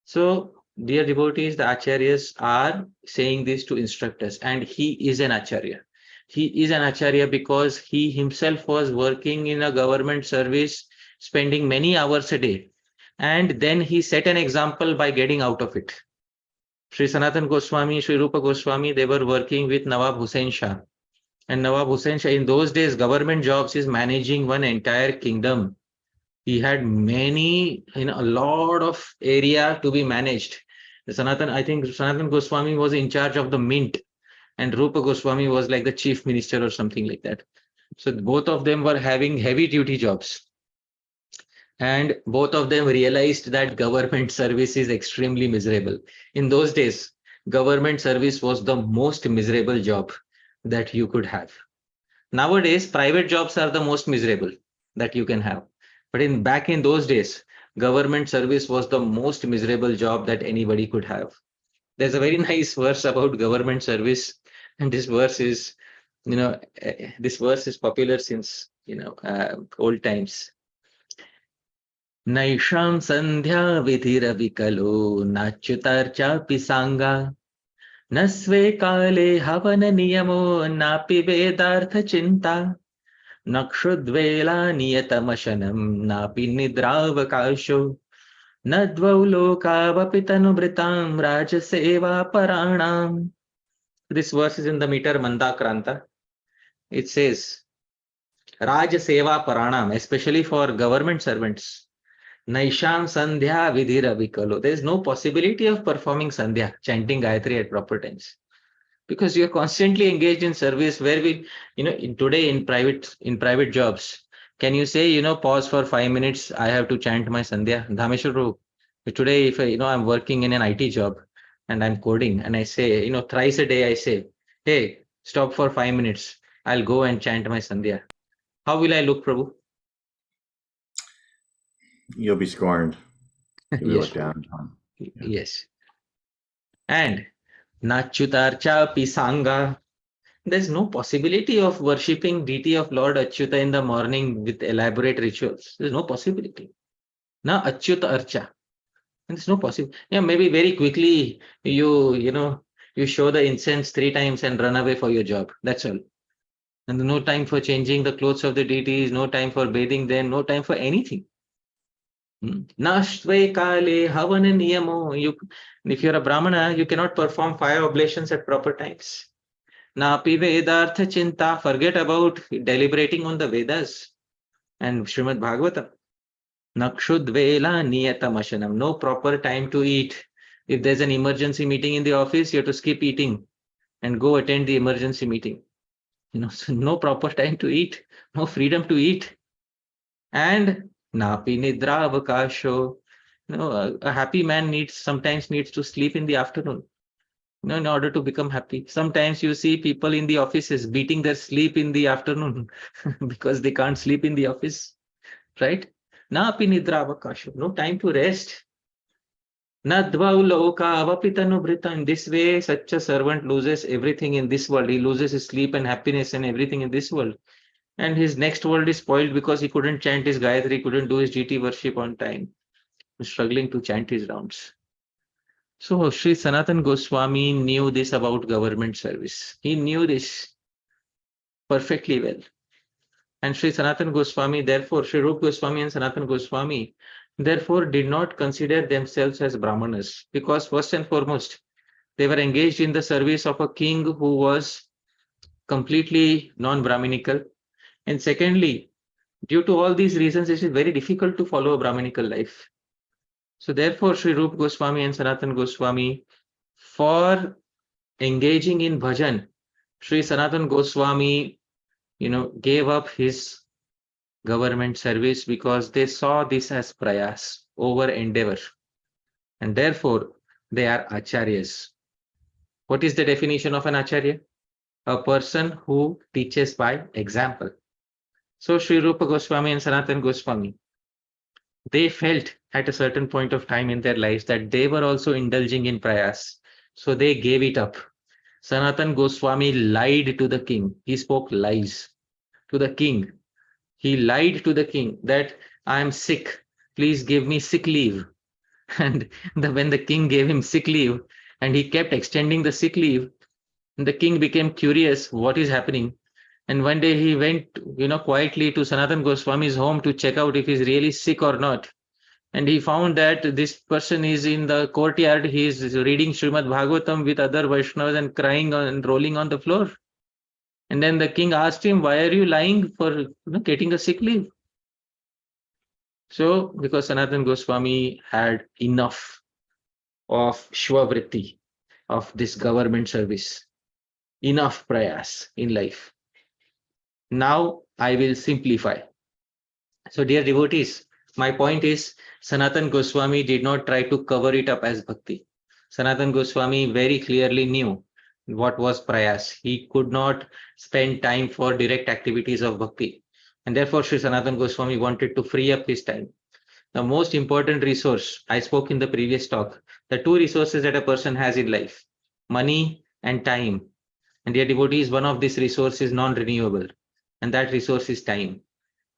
So, dear devotees, the acharyas are saying this to instruct us, and he is an acharya. He is an acharya because he himself was working in a government service, spending many hours a day, and then he set an example by getting out of it. Shri Sanatana Goswami, Shri Rupa Goswami, they were working with Nawab Hussain Shah. And Nawab Hussain Shah, in those days, government jobs is managing one entire kingdom. He had many, a lot of area to be managed. I think Sanatana Goswami was in charge of the mint. and Rupa Goswami was like the chief minister or something like that. So both of them were having heavy duty jobs. And both of them realized that government service is extremely miserable. In those days, government service was the most miserable job that you could have. Nowadays, private jobs are the most miserable that you can have. But back in those days, government service was the most miserable job that anybody could have. There's a very nice verse about government service, and this verse is, this verse is popular since old times. नैषां संध्या विधिरविकलो नाच्युतार्चापि सांगा न स्वे काले हवन नियमो नापि वेदार्थ चिंता न क्षुद्वेला नियतमशनं नापि निद्रावकाशो न द्वौ लोकावपि तनुभृतां राजसेवा पराणाम्. This verse is in the meter Mandakranta. It says Rajaseva Paranam, especially for government servants. Naisham Sandhya Vidhira Vikalo. There is no possibility of performing Sandhya, chanting Gayatri at proper times, because you are constantly engaged in service. Where we, today in private jobs, can you say, pause for 5 minutes? I have to chant my Sandhya. Dhāmeśvara. Today, if I'm working in an IT job and I'm coding, and I say, thrice a day, I say, hey, stop for 5 minutes. I'll go and chant my Sandhya. How will I look, Prabhu? You'll be scorned. You'll be Yes. looked down upon. Yes. And Nachutarcha Pisanga. There's no possibility of worshipping deity of Lord Achyuta in the morning with elaborate rituals. There's no possibility. Na Achyuta Archa. There's no possibility. Yeah, maybe very quickly you show the incense 3 times and run away for your job. That's all. And no time for changing the clothes of the deities, no time for bathing them, no time for anything. Nashtve kale havana niyamo. If you're a Brahmana, you cannot perform 5 oblations at proper times. Napi Vedartha Chinta. Forget about deliberating on the Vedas and Srimad Bhagavatam. Nakshudvela Niyatamashanam. No proper time to eat. If there's an emergency meeting in the office, you have to skip eating and go attend the emergency meeting. So no proper time to eat, no freedom to eat. And Napi Nidra Avakasho. A happy man sometimes needs to sleep in the afternoon, in order to become happy. Sometimes you see people in the offices beating their sleep in the afternoon because they can't sleep in the office, right? Napi Nidra Avakasho. No time to rest. Nadvau loka avapitanubhrita. In this way, such a servant loses everything in this world. He loses his sleep and happiness and everything in this world. And his next world is spoiled because he couldn't chant his Gayatri, couldn't do his deity worship on time. He's struggling to chant his rounds. So Sri Sanatana Goswami knew this about government service. He knew this perfectly well. And Sri Sanatana Goswami, therefore, Sri Rupa Goswami and Sanatana Goswami, therefore, did not consider themselves as Brahmanas, because first and foremost, they were engaged in the service of a king who was completely non-Brahminical. And secondly, due to all these reasons, it is very difficult to follow a Brahminical life. So therefore, Sri Rupa Goswami and Sanatana Goswami, for engaging in bhajan, Sri Sanatana Goswami, gave up his government service because they saw this as prayas, over endeavor. And therefore, they are acharyas. What is the definition of an acharya? A person who teaches by example. So Sri Rupa Goswami and Sanatana Goswami, they felt at a certain point of time in their lives that they were also indulging in prayas. So they gave it up. Sanatana Goswami lied to the king. He spoke lies to the king. He lied to the king that I am sick. Please give me sick leave. And when the king gave him sick leave and he kept extending the sick leave, the king became curious what is happening. And one day he went, quietly to Sanatana Goswami's home to check out if he's really sick or not. And he found that this person is in the courtyard. He is reading Srimad Bhagavatam with other Vaishnavas and crying and rolling on the floor. And then the king asked him, why are you lying for getting a sick leave? So, because Sanatana Goswami had enough of Shwavritti, of this government service. enough prayas in life. Now I will simplify. So dear devotees, my point is Sanatana Goswami did not try to cover it up as bhakti. Sanatana Goswami very clearly knew what was prayas. He could not spend time for direct activities of bhakti. And therefore Sri Sanatana Goswami wanted to free up his time. The most important resource, I spoke in the previous talk, the two resources that a person has in life, money and time. And dear devotees, one of these resources is non-renewable, and that resource is time.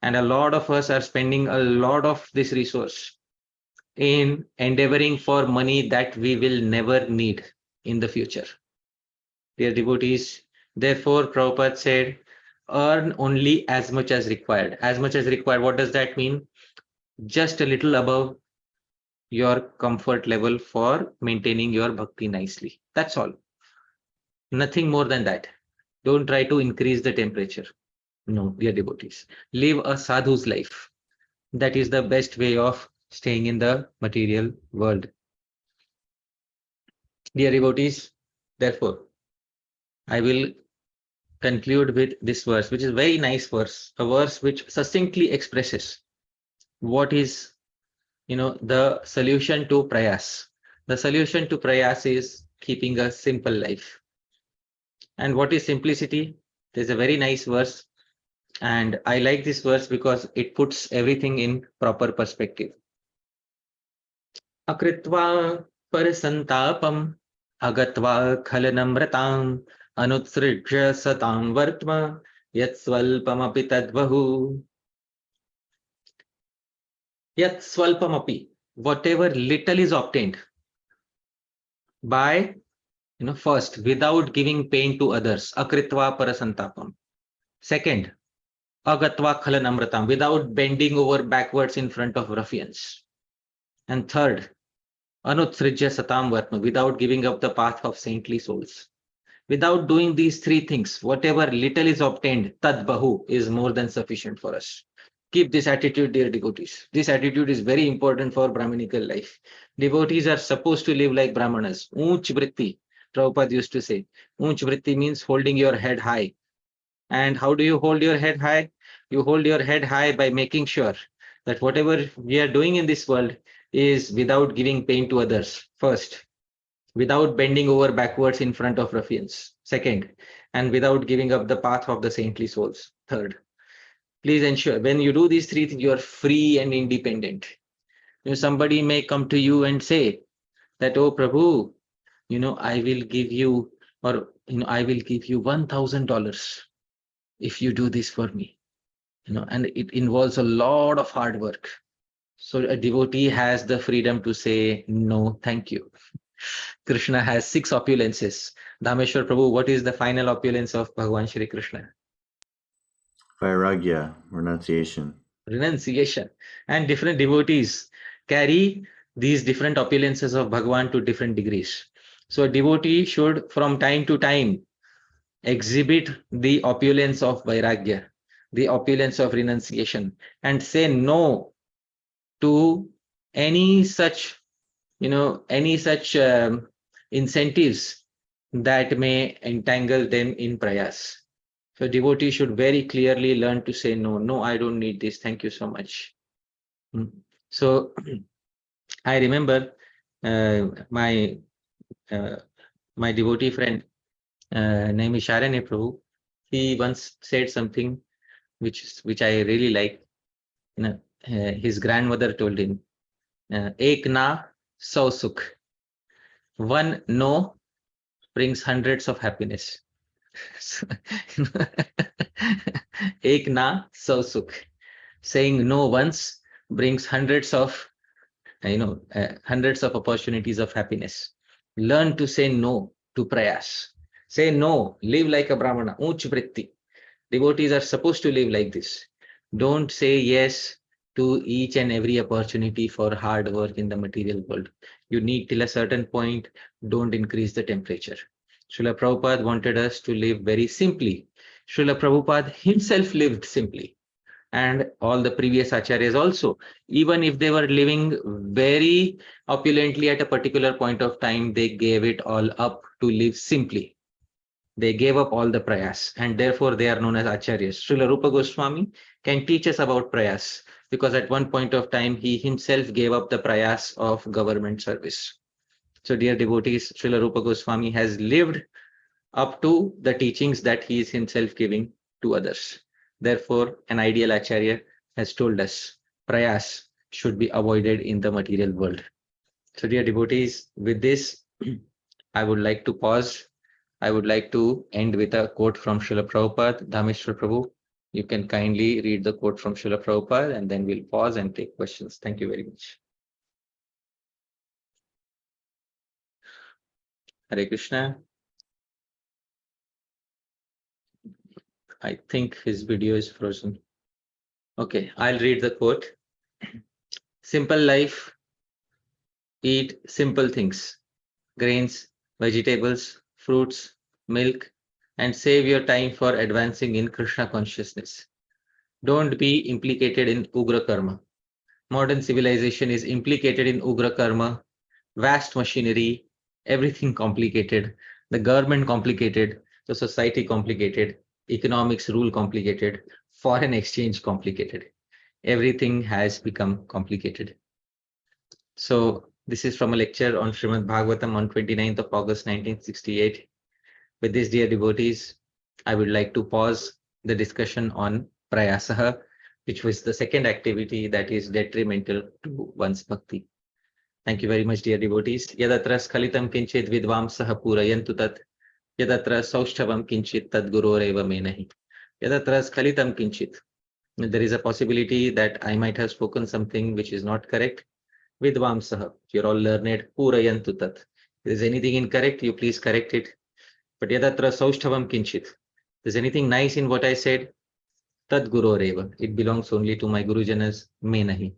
And a lot of us are spending a lot of this resource in endeavoring for money that we will never need in the future. Dear devotees, therefore Prabhupada said, earn only as much as required. As much as required, what does that mean? Just a little above your comfort level for maintaining your bhakti nicely. That's all. Nothing more than that. Don't try to increase the temperature. No, dear devotees. Live a sadhu's life. That is the best way of staying in the material world. Dear devotees, therefore, I will conclude with this verse, which is a very nice verse, a verse which succinctly expresses what is, the solution to prayas. The solution to prayas is keeping a simple life. And what is simplicity? There's a very nice verse, and I like this verse because it puts everything in proper perspective. Akritva parasantapam agatva khalanamratam anutsrijya satam vartma yat swalpamapi tadvahu. Yat swalpamapi, whatever little is obtained by, first, without giving pain to others, akritva parasantapam. Second, agatva khalanamratam, without bending over backwards in front of ruffians. And third, anutsrijya satam vartma, without giving up the path of saintly souls. Without doing these three things, whatever little is obtained, tad bahu, is more than sufficient for us. Keep this attitude, dear devotees. This attitude is very important for Brahminical life. Devotees are supposed to live like Brahmanas. Unch vritti, Prabhupada used to say. Unch vritti means holding your head high. And how do you hold your head high? You hold your head high by making sure that whatever we are doing in this world is without giving pain to others, first, without bending over backwards in front of ruffians, second, and without giving up the path of the saintly souls, third. Please ensure when you do these three things, you are free and independent. Somebody may come to you and say that, oh Prabhu, I will give you, or I will give you $1,000 if you do this for me. And it involves a lot of hard work. So a devotee has the freedom to say, no, thank you. Krishna has 6 opulences. Dhāmeśvara Prabhu, what is the final opulence of Bhagavan Shri Krishna? Vairagya, renunciation. Renunciation. And different devotees carry these different opulences of Bhagavan to different degrees. So a devotee should from time to time exhibit the opulence of Vairagya, the opulence of renunciation, and say no to any such, incentives that may entangle them in prayas. So devotee should very clearly learn to say no. No, I don't need this. Thank you so much. So I remember my devotee friend, name is Sharane Prabhu. He once said something which I really like. His grandmother told him, "Ek na sau sukh." One no brings hundreds of happiness. Ek na sau sukh. Saying no once brings hundreds of opportunities of happiness. Learn to say no to prayas. Say no. Live like a Brahmana. Unch vritti. Devotees are supposed to live like this. Don't say yes to each and every opportunity for hard work in the material world. You need till a certain point. Don't increase the temperature. Srila Prabhupada wanted us to live very simply. Srila Prabhupada himself lived simply. And all the previous acharyas also, even if they were living very opulently at a particular point of time, they gave it all up to live simply. They gave up all the prayas, and therefore they are known as acharyas. Srila Rupa Goswami can teach us about prayas, because at one point of time he himself gave up the prayas of government service. So dear devotees, Srila Rupa Goswami has lived up to the teachings that he is himself giving to others. Therefore, an ideal acharya has told us prayas should be avoided in the material world. So dear devotees, with this, I would like to pause. I would like to end with a quote from Srila Prabhupada, Dhāmeśvara Prabhu. You can kindly read the quote from Srila Prabhupada, and then we'll pause and take questions. Thank you very much. Hare Krishna. I think his video is frozen. Okay, I'll read the quote. Simple life, eat simple things, grains, vegetables, fruits, milk, and save your time for advancing in Krishna consciousness. Don't be implicated in Ugra Karma. Modern civilization is implicated in Ugra Karma, vast machinery, everything complicated, the government complicated, the society complicated, economics rule complicated, foreign exchange complicated. Everything has become complicated. So this is from a lecture on Srimad Bhagavatam on 29th of August 1968. With this, dear devotees, I would like to pause the discussion on Prayasa, which was the second activity that is detrimental to one's bhakti. Thank you very much, dear devotees. Yadatra skhalitam kinchit vidvamsah purayantu tat, yadatra saushthavam kinchit tad guroreva menahi. Yadatra skhalitam kinchit. There is a possibility that I might have spoken something which is not correct. Vidvamsah, you're all learned, purayantu tat. If there's anything incorrect, you please correct it. But yadatra saushthavam kinchit. If there's anything nice in what I said, tad guroreva. It belongs only to my Gurujanas, me nahi.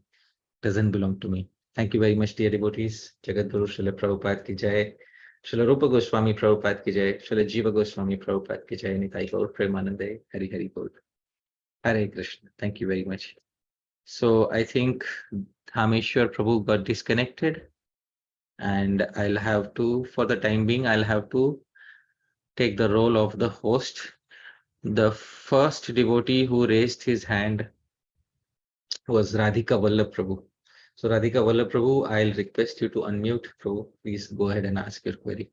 Doesn't belong to me. Thank you very much, dear devotees. Jagat Guru Srila Prabhupada ki jai. Srila Rupa Goswami Prabhupada ki jai. Srila Jiva Goswami Prabhupada ki jai. Nitai Gaur Premanande. Hari Hari Bol. Hare Krishna. Thank you very much. So I think Dhāmeśvara Prabhu got disconnected, and I'll have to, for the time being, I'll have to take the role of the host. The first devotee who raised his hand was Radhika Vallabh Prabhu. So Radhika Vallabh Prabhu, I'll request you to unmute. Prabhu, please go ahead and ask your query.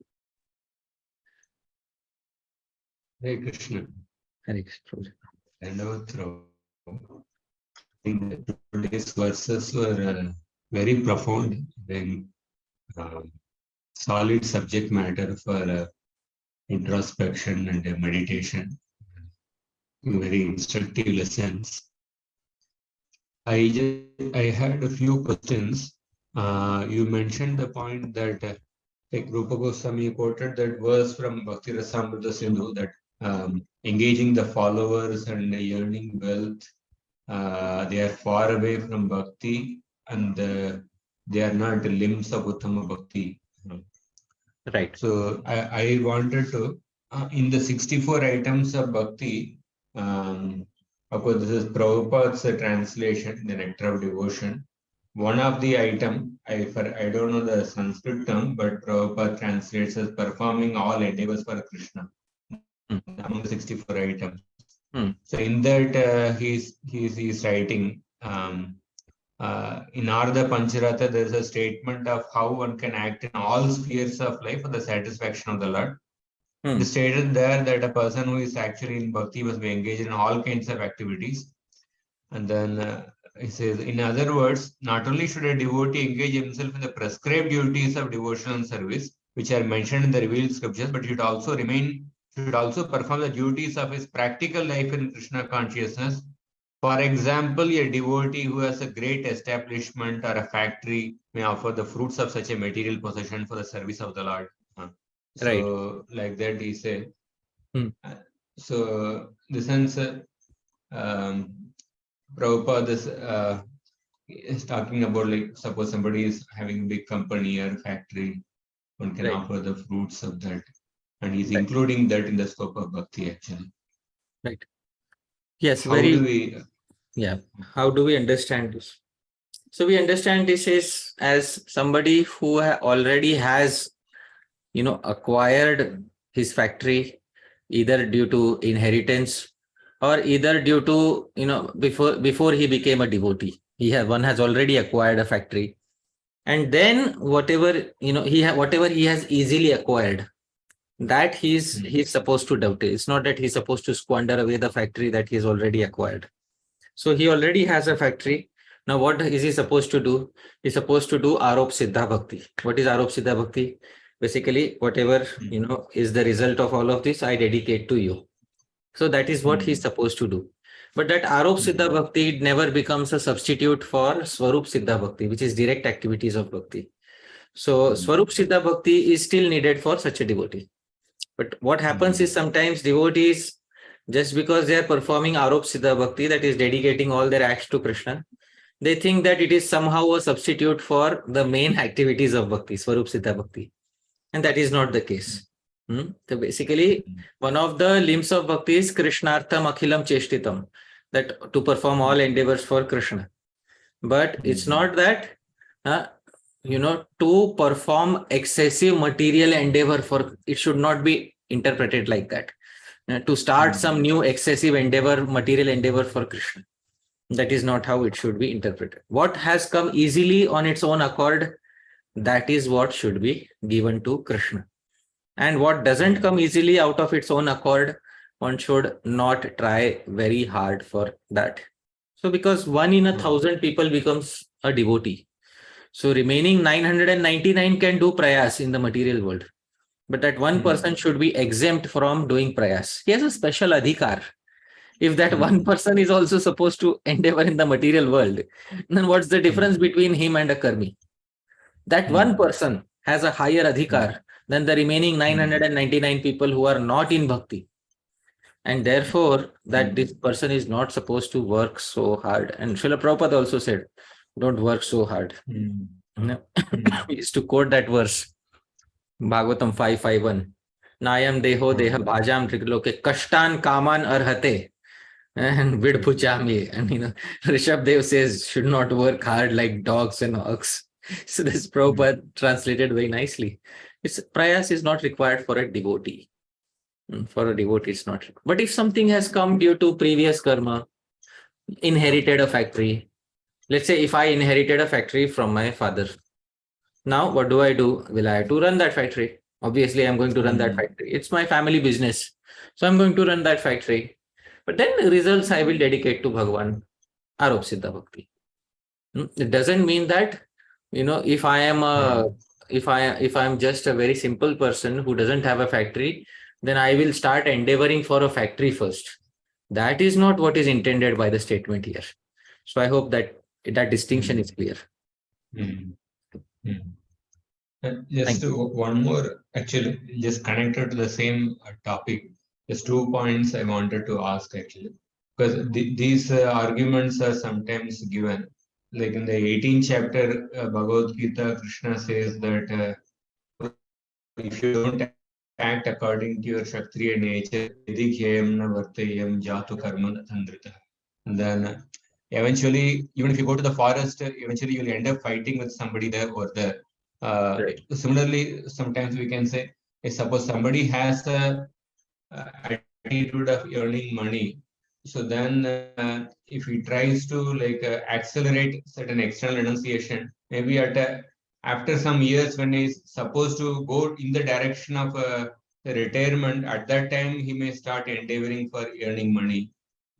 Hare Krishna. Hare Krishna. Hello, Prabhu. I think that today's verses were very profound, very solid subject matter for introspection and meditation. Very instructive lessons. I had a few questions. You mentioned the point that like Rupa Goswami quoted that verse from Bhakti Rasamrita Sindhu that engaging the followers and yearning wealth, they are far away from bhakti and they are not limbs of Uttama Bhakti. Right. So I wanted to, in the 64 items of bhakti, of course, this is Prabhupada's translation, the Nectar of Devotion. One of the item, I don't know the Sanskrit term, but Prabhupada translates as performing all endeavors for Krishna among the 64 items. So in that, he's writing, in Arda Pancharatha, there is a statement of how one can act in all spheres of life for the satisfaction of the Lord. It is stated there that a person who is actually in bhakti must be engaged in all kinds of activities. And then he says, in other words, not only should a devotee engage himself in the prescribed duties of devotional service, which are mentioned in the revealed scriptures, but should also perform the duties of his practical life in Krishna consciousness. For example, a devotee who has a great establishment or a factory may offer the fruits of such a material possession for the service of the Lord. So, like that he said. So, the sense, Prabhupada is talking about, like, suppose somebody is having a big company or factory, one can offer the fruits of that. And he's including that in the scope of bhakti, actually. Right. Yes, how do we understand this? So we understand this is as somebody who already has, acquired his factory, either due to inheritance or either due to, before he became a devotee. One has already acquired a factory. And then whatever, whatever he has easily acquired, that he's supposed to doubt it. It's not that he's supposed to squander away the factory that he's already acquired. So he already has a factory. Now what is he supposed to do? He's supposed to do Arop Siddha Bhakti. What is Arop Siddha Bhakti? Basically, whatever, is the result of all of this, I dedicate to you. So that is what he's supposed to do. But that Arop Siddha Bhakti never becomes a substitute for Swarup Siddha Bhakti, which is direct activities of Bhakti. So Swarup Siddha Bhakti is still needed for such a devotee. But what happens is sometimes devotees, just because they are performing Arop Siddha Bhakti, that is dedicating all their acts to Krishna, they think that it is somehow a substitute for the main activities of Bhakti, Swarup Siddha Bhakti. And that is not the case. So basically, one of the limbs of Bhakti is Krishnartham Akhilam Cheshtitam, that to perform all endeavors for Krishna. But it's not that, to perform excessive material endeavor for, it should not be interpreted like that. To start some new excessive endeavor, material endeavor for Krishna. That is not how it should be interpreted. What has come easily on its own accord, that is what should be given to Krishna. And what doesn't come easily out of its own accord, one should not try very hard for that. So because 1 in 1,000 people becomes a devotee. So remaining 999 can do prayas in the material world. But that one person should be exempt from doing prayas. He has a special adhikar. If that one person is also supposed to endeavor in the material world, then what's the difference between him and a karmi? That one person has a higher adhikar than the remaining 999 people who are not in bhakti. And therefore, that this person is not supposed to work so hard. And Srila Prabhupada also said, don't work so hard. He used to quote that verse, Bhagavatam 5:5:1. Nayam deho deha bhajam trikloke kashtan kaman arhate. And vidbhuchami. And Rishabh Dev says, should not work hard like dogs and ox. So this Prabhupada translated very nicely. Prayas is not required for a devotee. For a devotee, it's not. But if something has come due to previous karma, inherited a factory. Let's say if I inherited a factory from my father. Now, what do? Will I have to run that factory? Obviously, I'm going to run that factory. It's my family business. So I'm going to run that factory. But then the results I will dedicate to Bhagavan, Arop Siddha Bhakti. It doesn't mean that, if I am just a very simple person who doesn't have a factory, then I will start endeavoring for a factory first. That is not what is intended by the statement here. So I hope that distinction is clear. Just one more, actually, just connected to the same topic. Just 2 points I wanted to ask, actually, because these arguments are sometimes given. Like in the 18th chapter, Bhagavad Gita, Krishna says that if you don't act according to your Kshatriya nature, and then eventually, even if you go to the forest, eventually you'll end up fighting with somebody there or there. Right. Similarly, sometimes we can say, suppose somebody has a attitude of earning money, so then if he tries to accelerate certain external renunciation, maybe after some years when he's supposed to go in the direction of retirement, at that time he may start endeavoring for earning money.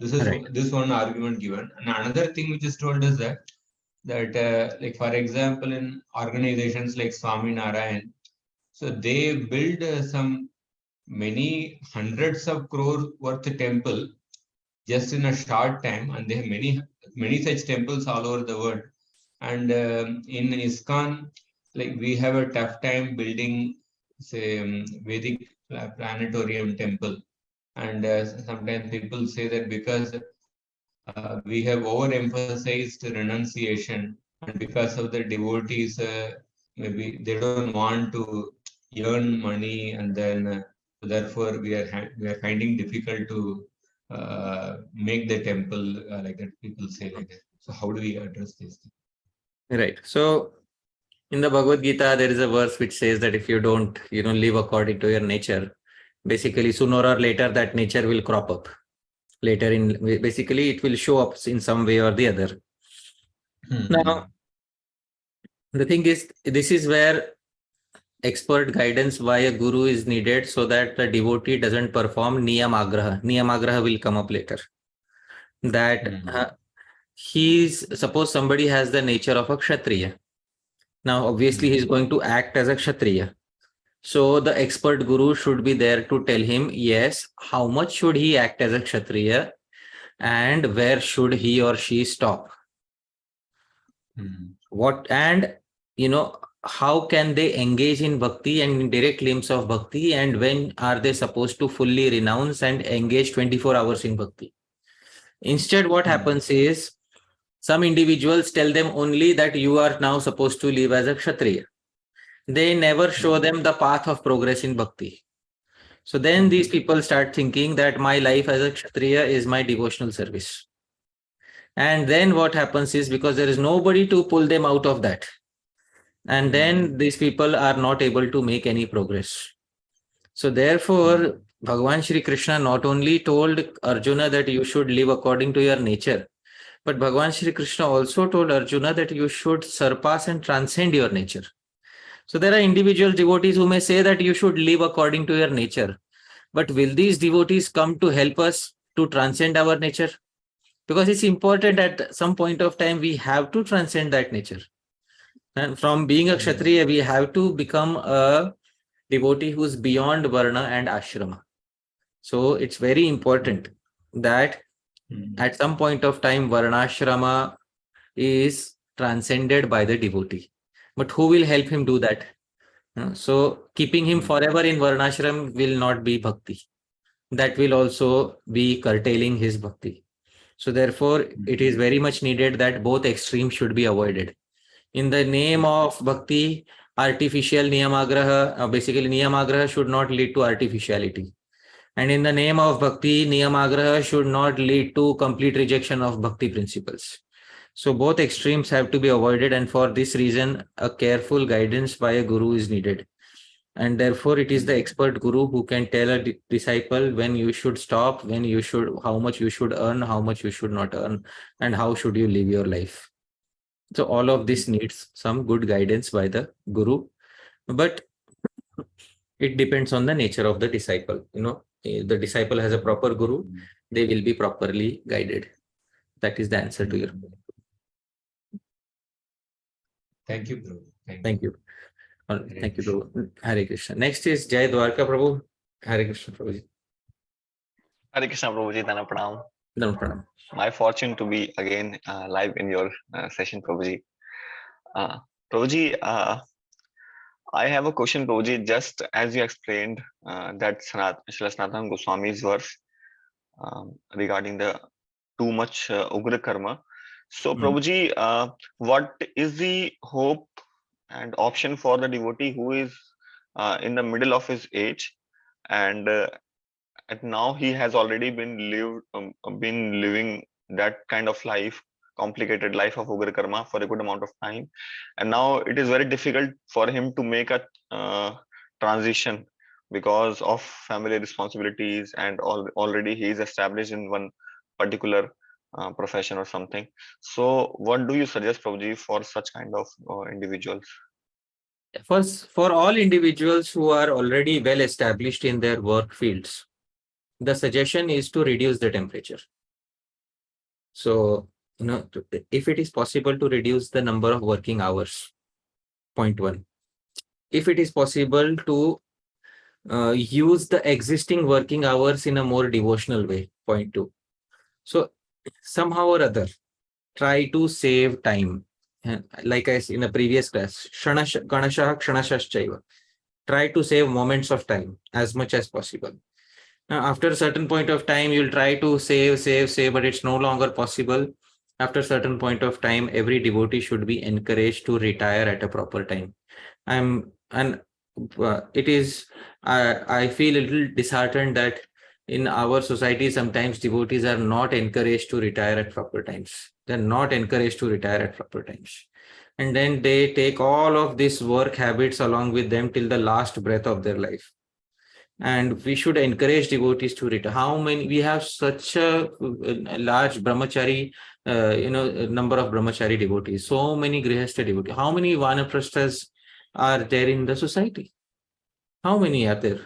This is this one argument given. And another thing which is told is that like for example, in organizations like Swami Narayan, so they build some many hundreds of crore worth temple just in a short time, and they have many such temples all over the world. And in ISKCON, like we have a tough time building, say, Vedic planetarium temple. And sometimes people say that because we have overemphasized renunciation, and because of the devotees, maybe they don't want to earn money, and then therefore we are finding difficult to make the temple like that. People say like that. So how do we address this thing? Right. So in the Bhagavad Gita, there is a verse which says that if you don't, live according to your nature, basically sooner or later that nature will crop up. Later basically it will show up in some way or the other. Now, the thing is, this is where expert guidance by a guru is needed so that the devotee doesn't perform niyamagraha. Niyamagraha will come up later. That suppose somebody has the nature of a kshatriya. Now, obviously, he's going to act as a kshatriya. So the expert guru should be there to tell him, yes, how much should he act as a kshatriya and where should he or she stop? What, and how can they engage in bhakti and in direct limbs of bhakti, and when are they supposed to fully renounce and engage 24 hours in bhakti? Instead, what happens is, some individuals tell them only that you are now supposed to live as a kshatriya. They never show them the path of progress in bhakti. So then these people start thinking that my life as a kshatriya is my devotional service. And then what happens is, because there is nobody to pull them out of that, and then these people are not able to make any progress. So therefore, Bhagavan Shri Krishna not only told Arjuna that you should live according to your nature, but Bhagavan Shri Krishna also told Arjuna that you should surpass and transcend your nature. So there are individual devotees who may say that you should live according to your nature. But will these devotees come to help us to transcend our nature? Because it's important at some point of time we have to transcend that nature. And from being a kshatriya, we have to become a devotee who's beyond varna and ashrama. So it's very important that at some point of time, varnashrama is transcended by the devotee. But who will help him do that? So keeping him forever in varnashram will not be bhakti. That will also be curtailing his bhakti. So therefore, it is very much needed that both extremes should be avoided. In the name of bhakti, artificial niyamagraha, basically niyamagraha should not lead to artificiality. And in the name of bhakti, niyamagraha should not lead to complete rejection of bhakti principles. So both extremes have to be avoided, and for this reason, a careful guidance by a guru is needed. And therefore, it is the expert guru who can tell a disciple when you should stop, when you should, how much you should earn, how much you should not earn, and how should you live your life. So all of this needs some good guidance by the guru, but it depends on the nature of the disciple. The disciple has a proper guru, they will be properly guided. That is the answer to your question. Thank you, Prabhu. Thank you. Thank you, Prabhu. Hare Krishna. Next is Jai Dwarka Prabhu. Hare Krishna, Prabhuji. Hare Krishna, Prabhuji. Dana Pranam. Dana Pranam. My fortune to be again live in your session, Prabhuji. Prabhuji, I have a question, Prabhuji. Just as you explained that Srila Sanatana Goswami's verse regarding the too much Ugra Karma. So, Prabhuji, what is the hope and option for the devotee who is in the middle of his age, and now he has already been living that kind of life, complicated life of Ugra Karma for a good amount of time, and now it is very difficult for him to make a transition because of family responsibilities, and already he is established in one particular profession or something. So what do you suggest, Prabhuji, for such kind of individuals? For all individuals who are already well established in their work fields, the suggestion is to reduce the temperature. So, if it is possible to reduce the number of working hours, point one. If it is possible to use the existing working hours in a more devotional way, point two. So, somehow or other, try to save time. Like I said in a previous class, Ganashah Kshanashashchaiva. Try to save moments of time as much as possible. Now, after a certain point of time, you'll try to save, but it's no longer possible. After a certain point of time, every devotee should be encouraged to retire at a proper time. I feel a little disheartened that in our society, sometimes devotees are not encouraged to retire at proper times. They're not encouraged to retire at proper times. And then they take all of these work habits along with them till the last breath of their life. And we should encourage devotees to retire. How many, we have such a large brahmachari, number of brahmachari devotees, so many grihastha devotees. How many vanaprasthas are there in the society? How many are there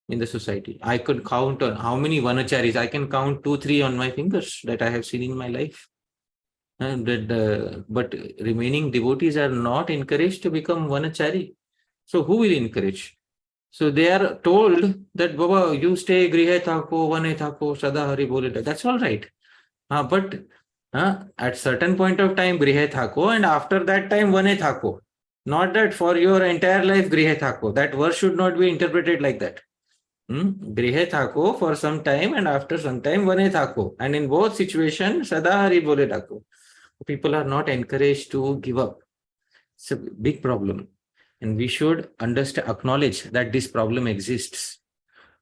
in the society? I could count on how many vanacharis. I can count 2-3 on my fingers that I have seen in my life. But remaining devotees are not encouraged to become vanachari. So who will encourage? So they are told that, Baba, you stay grihe thako, vane thako, sada hari bole. That's all right. But at certain point of time, grihe thako, and after that time, vane thako. Not that for your entire life, grihe thako. That verse should not be interpreted like that. Grihe thako for some time, and after some time, vane thako. And in both situations, sada hari bole thako. People are not encouraged to give up. It's a big problem. And we should understand, acknowledge that this problem exists,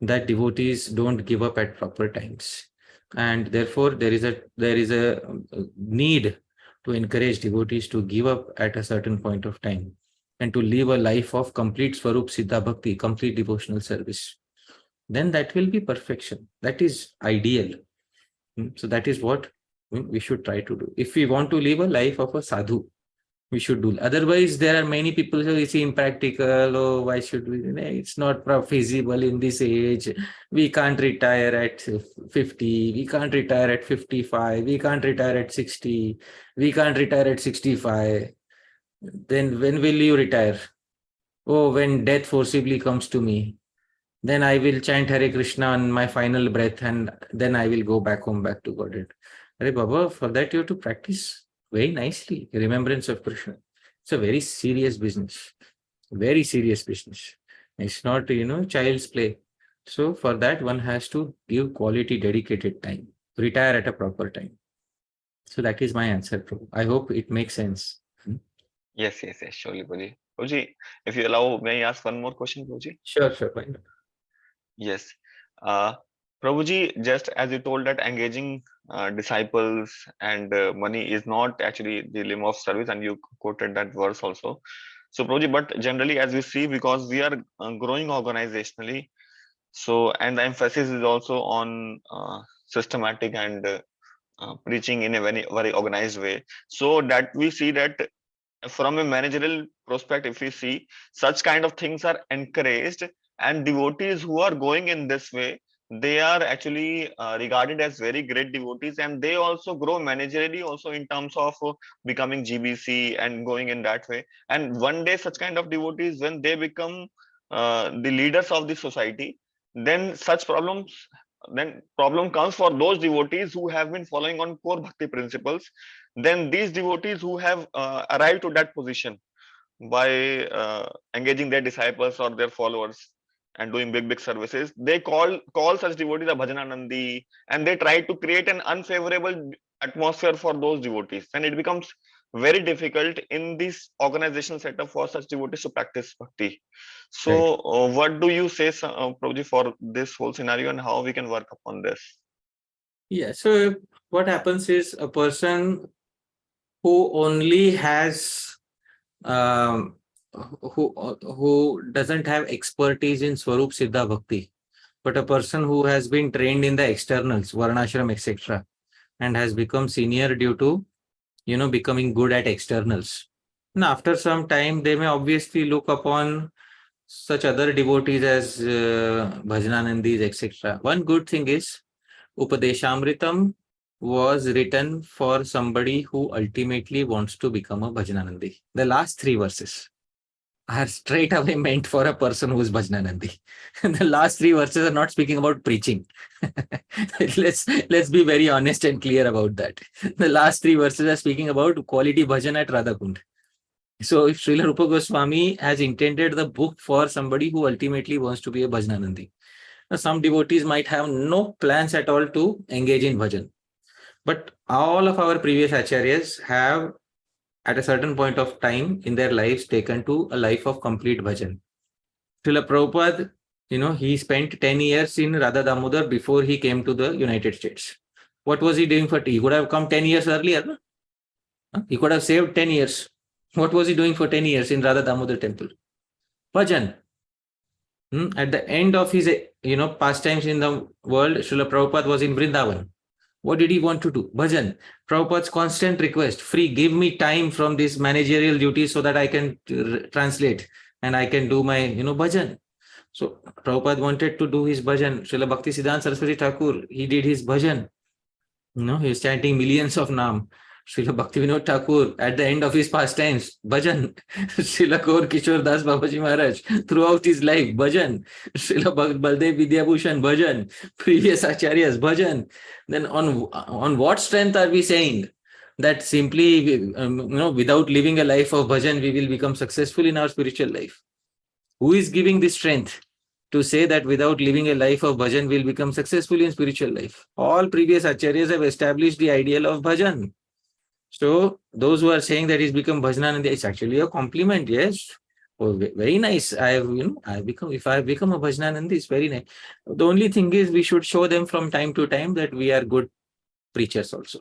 that devotees don't give up at proper times. And therefore, there is a need to encourage devotees to give up at a certain point of time and to live a life of complete Swarup Siddha Bhakti, complete devotional service. Then that will be perfection. That is ideal. So that is what we should try to do. If we want to live a life of a sadhu, we should do. Otherwise, there are many people who say impractical. Oh, why should we? It's not feasible in this age. We can't retire at 50. We can't retire at 55. We can't retire at 60. We can't retire at 65. Then when will you retire? Oh, when death forcibly comes to me, then I will chant Hare Krishna on my final breath, and then I will go back home, back to Godhead. Hare Baba, for that you have to practice very nicely, remembrance of Krishna. It's a very serious business, very serious business. It's not, child's play. So for that, one has to give quality, dedicated time, retire at a proper time. So that is my answer, Prabhu. I hope it makes sense. Yes, surely, Prabhuji. Prabhuji, if you allow, may I ask one more question, Prabhuji? Sure, why not? Yes. Prabhuji, just as you told that engaging disciples and money is not actually the limb of service, and you quoted that verse also. So Prabhuji, but generally as we see, because we are growing organizationally, so, and the emphasis is also on systematic and preaching in a very, very organized way. So that we see that from a managerial perspective, we see such kind of things are encouraged, and devotees who are going in this way, they are actually regarded as very great devotees, and they also grow managerially also in terms of becoming GBC and going in that way. And one day such kind of devotees, when they become the leaders of the society, then problem comes for those devotees who have been following on core bhakti principles. Then these devotees who have arrived to that position by engaging their disciples or their followers and doing big services, they call such devotees a bhajananandi, and they try to create an unfavorable atmosphere for those devotees, and it becomes very difficult in this organizational setup for such devotees to practice bhakti. So what do you say, Prabhuji, for this whole scenario, and how we can work upon this? Yeah, so what happens is a person who only has who doesn't have expertise in Swarup Siddha Bhakti, but a person who has been trained in the externals, Varnashram, etc., and has become senior due to, becoming good at externals. And after some time, they may obviously look upon such other devotees as Bhajananandis, etc. One good thing is, Upadeshamritam was written for somebody who ultimately wants to become a Bhajananandi. The last 3 verses are straight away meant for a person who is Bhajananandi. The last 3 verses are not speaking about preaching. Let's be very honest and clear about that. The last 3 verses are speaking about quality bhajan at Radha Kund. So if Srila Rupa Goswami has intended the book for somebody who ultimately wants to be a Bhajananandi, some devotees might have no plans at all to engage in bhajan. But all of our previous acharyas have, at a certain point of time in their lives, taken to a life of complete bhajan. Srila Prabhupada, he spent 10 years in Radha Damodar before he came to the United States. What was he doing for tea? He could have come 10 years earlier. No? He could have saved 10 years. What was he doing for 10 years in Radha Damodar temple? Bhajan. At the end of his pastimes in the world, Srila Prabhupada was in Vrindavan. What did he want to do? Bhajan. Prabhupada's constant request, free, give me time from this managerial duties so that I can translate and I can do my, bhajan. So Prabhupada wanted to do his bhajan. Srila Bhaktisiddhanta Saraswati Thakur, he did his bhajan. He was chanting millions of naam. Srila Bhaktivinode Thakur, at the end of his pastimes, bhajan. Srila Gaur Kishore Das Babaji Maharaj, throughout his life, bhajan. Srila Baladeva Vidyabhushan, bhajan. Previous acharyas, bhajan. Then on what strength are we saying that simply, without living a life of bhajan, we will become successful in our spiritual life? Who is giving this strength to say that without living a life of bhajan, we will become successful in spiritual life? All previous acharyas have established the ideal of bhajan. So those who are saying that he's become bhajananandi, it's actually a compliment. Yes, oh, very nice. If I have become a bhajananandi, it's very nice. The only thing is we should show them from time to time that we are good preachers also.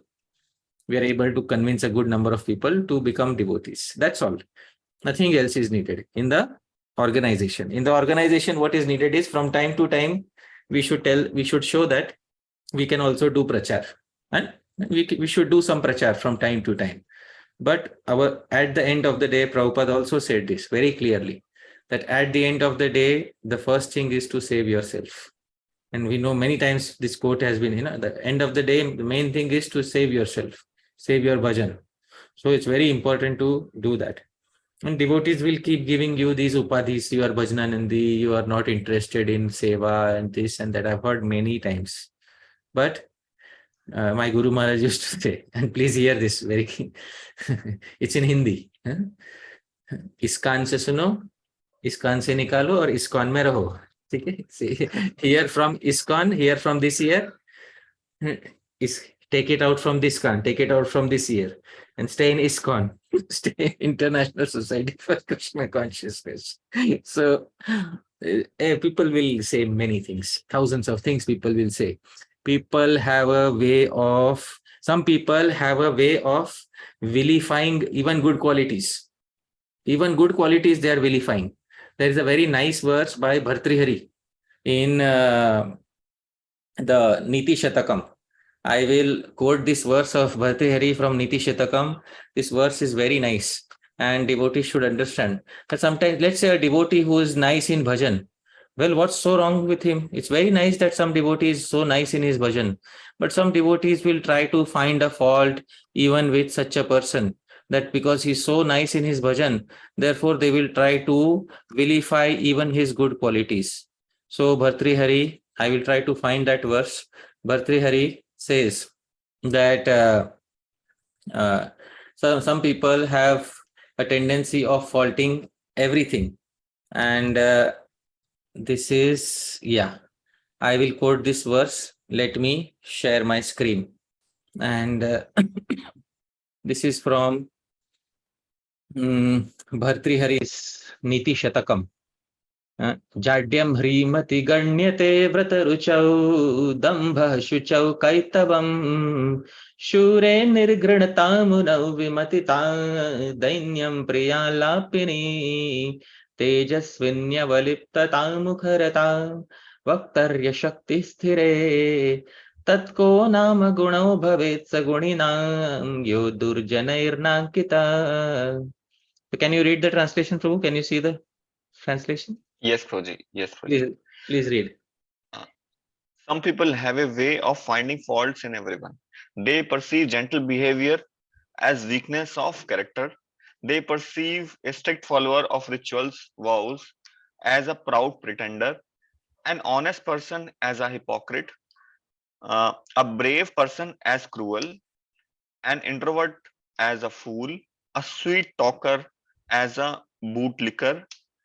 We are able to convince a good number of people to become devotees. That's all. Nothing else is needed in the organization. In the organization, what is needed is from time to time we should show that we can also do prachar, and we should do some prachar from time to time. But at the end of the day, Prabhupada also said this very clearly, that at the end of the day, the first thing is to save yourself. And we know many times this quote has been, at the end of the day, the main thing is to save yourself, save your bhajan. So it's very important to do that. And devotees will keep giving you these upadhis, you are bhajananandi, you are not interested in seva and this and that. I've heard many times. But my Guru Maharaj used to say, and please hear this very, it's in Hindi. Iskan se suno, Iskan se nikalo, or Iskan mein raho. Hear from Iskan, hear from this ear, take it out from this Iskan, take it out from this ear, and stay in Iskan, stay in International Society for Krishna Consciousness. So people will say many things, thousands of things people will say. Some people have a way of vilifying even good qualities. Even good qualities they are vilifying. There is a very nice verse by Bhartrihari in the Niti Shatakam. I will quote this verse of Bhartrihari from Niti Shatakam. This verse is very nice and devotees should understand. But sometimes, let's say a devotee who is nice in bhajan, well, what's so wrong with him? It's very nice that some devotee is so nice in his bhajan, but some devotees will try to find a fault even with such a person, that because he's so nice in his bhajan, therefore they will try to vilify even his good qualities. So Bhartrihari, I will try to find that verse. Bhartrihari says that some people have a tendency of faulting everything, and this is, I will quote this verse. Let me share my screen. And this is from Bhartrihari's Niti Shatakam. Jadyam hrimati ganyate vrataruchau dambha shuchau kaitavam shure nirgranatamuna vimatita dainyam priyalapini Tejasvinya valiptata mukharata vaktarya shakti sthire tatko nama gunau bhavet saguninam yo durjanairnankita. So can you read the translation, Prabhu? Can you see the translation? Yes, Prabhuji. Yes, Prabhuji. Please read. Some people have a way of finding faults in everyone. They perceive gentle behavior as weakness of character. They perceive a strict follower of rituals, vows, as a proud pretender, an honest person as a hypocrite, a brave person as cruel, an introvert as a fool, a sweet talker as a bootlicker,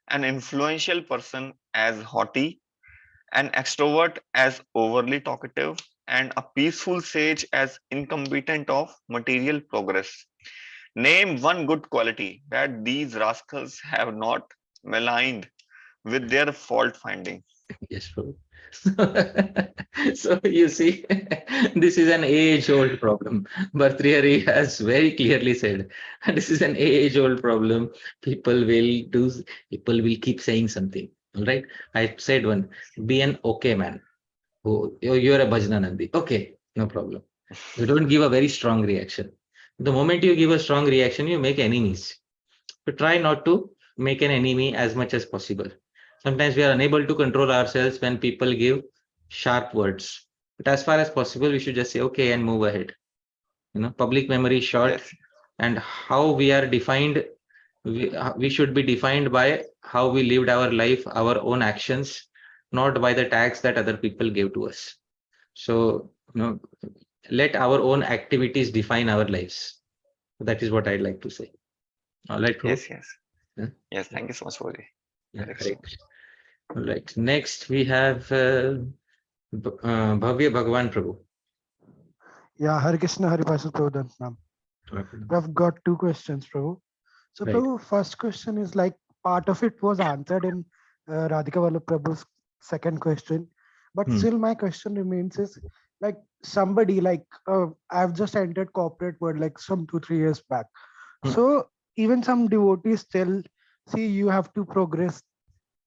an influential person as haughty, an extrovert as overly talkative, and a peaceful sage as incompetent of material progress. Name one good quality that these rascals have not maligned with their fault finding. Yes, Prabhu. So you see, this is an age-old problem. Bhartrihari has very clearly said, this is an age-old problem. People will keep saying something. All right. I said one, be an okay man. Oh, you're a Bhajananandi. Okay, no problem. You don't give a very strong reaction. The moment you give a strong reaction, you make enemies. So try not to make an enemy as much as possible. Sometimes we are unable to control ourselves when people give sharp words. But as far as possible, we should just say okay and move ahead. Public memory is short, Yes. and how we are defined, we should be defined by how we lived our life, our own actions, not by the tags that other people gave to us. So, let our own activities define our lives. That is what I'd like to say. All right, Prabhu? Yes. Yes. Yeah. Yes. Thank you so much, Prabhuji. Yeah, Very correct. excellent. All right. Next, we have Bhavya Bhagwan Prabhu. Yeah, Hare Krishna, Hari Bhakti Vilasa. I've got two questions, Prabhu. So, Right. Prabhu, first question is like part of it was answered in Radhika Vallabh Prabhu's second question, but still my question remains is like somebody like I've just entered corporate world like some 2-3 years back. So even some devotees tell, see, you have to progress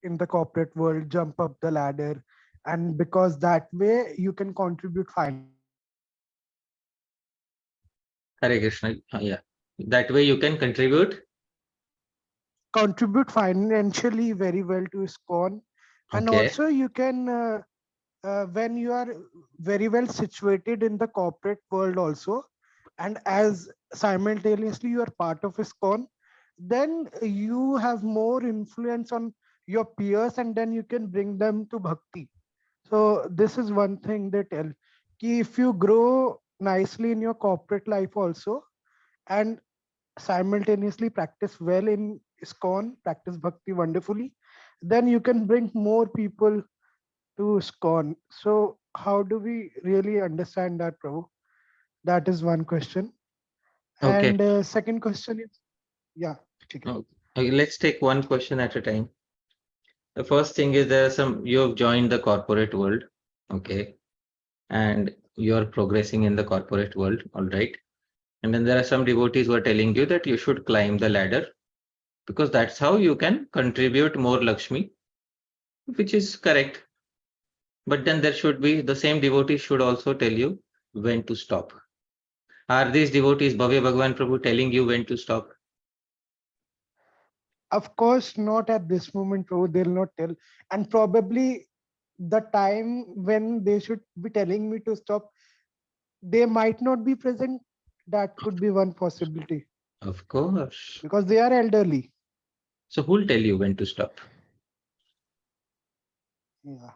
in the corporate world, jump up the ladder, and because that way you can contribute Hare Krishna. Yeah. That way you can contribute. financially very well to ISKCON, and Okay. also you can when you are very well situated in the corporate world also, and as simultaneously you are part of ISKCON, then you have more influence on your peers, and then you can bring them to bhakti. So this is one thing they tell, ki if you grow nicely in your corporate life also, and simultaneously practice well in ISKCON, practice bhakti wonderfully, then you can bring more people to ISKCON. So how do we really understand that, Prabhu? That is one question. Okay. And second question is, yeah. Okay. Let's take one question at a time. The first thing is you have joined the corporate world. Okay. And you're progressing in the corporate world. All right. And then there are some devotees who are telling you that you should climb the ladder because that's how you can contribute more Lakshmi, which is correct. But then there should be the same devotees should also tell you when to stop. Are these devotees, Bhavya Bhagwan Prabhu, telling you when to stop? Of course, not at this moment, Prabhu. They'll not tell. And probably the time when they should be telling me to stop, they might not be present. That could be one possibility. Of course. Because they are elderly. So who'll tell you when to stop? Yeah.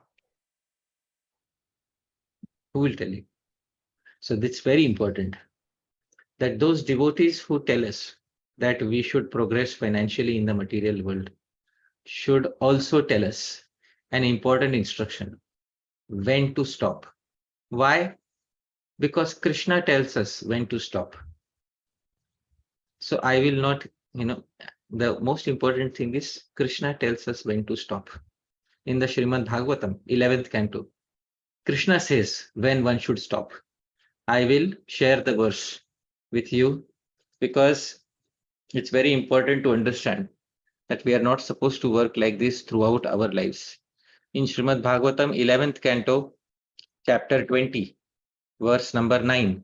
Who will tell you? So that's very important that those devotees who tell us that we should progress financially in the material world should also tell us an important instruction, when to stop. Why? Because Krishna tells us when to stop. So I will not, the most important thing is Krishna tells us when to stop. In the Srimad Bhagavatam, 11th canto, Krishna says when one should stop. I will share the verse with you because it's very important to understand that we are not supposed to work like this throughout our lives. In Srimad Bhagavatam, 11th canto, chapter 20, verse number 9,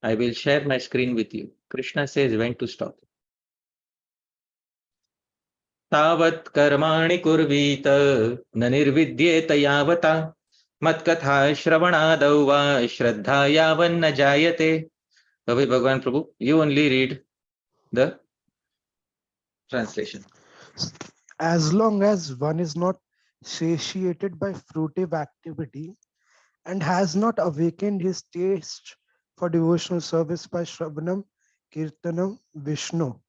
I will share my screen with you. Krishna says when to stop. तावत् कर्माणि कुर्वीत न निर्विद्येत यावता मत्कथा श्रवणादौ वा श्रद्धा यावन्न जायते. Bhagwan Prabhu, you only read the translation. As long as one is not satiated by fruitive activity and has not awakened his taste for devotional service by Shravanam, Kirtanam, Vishnu,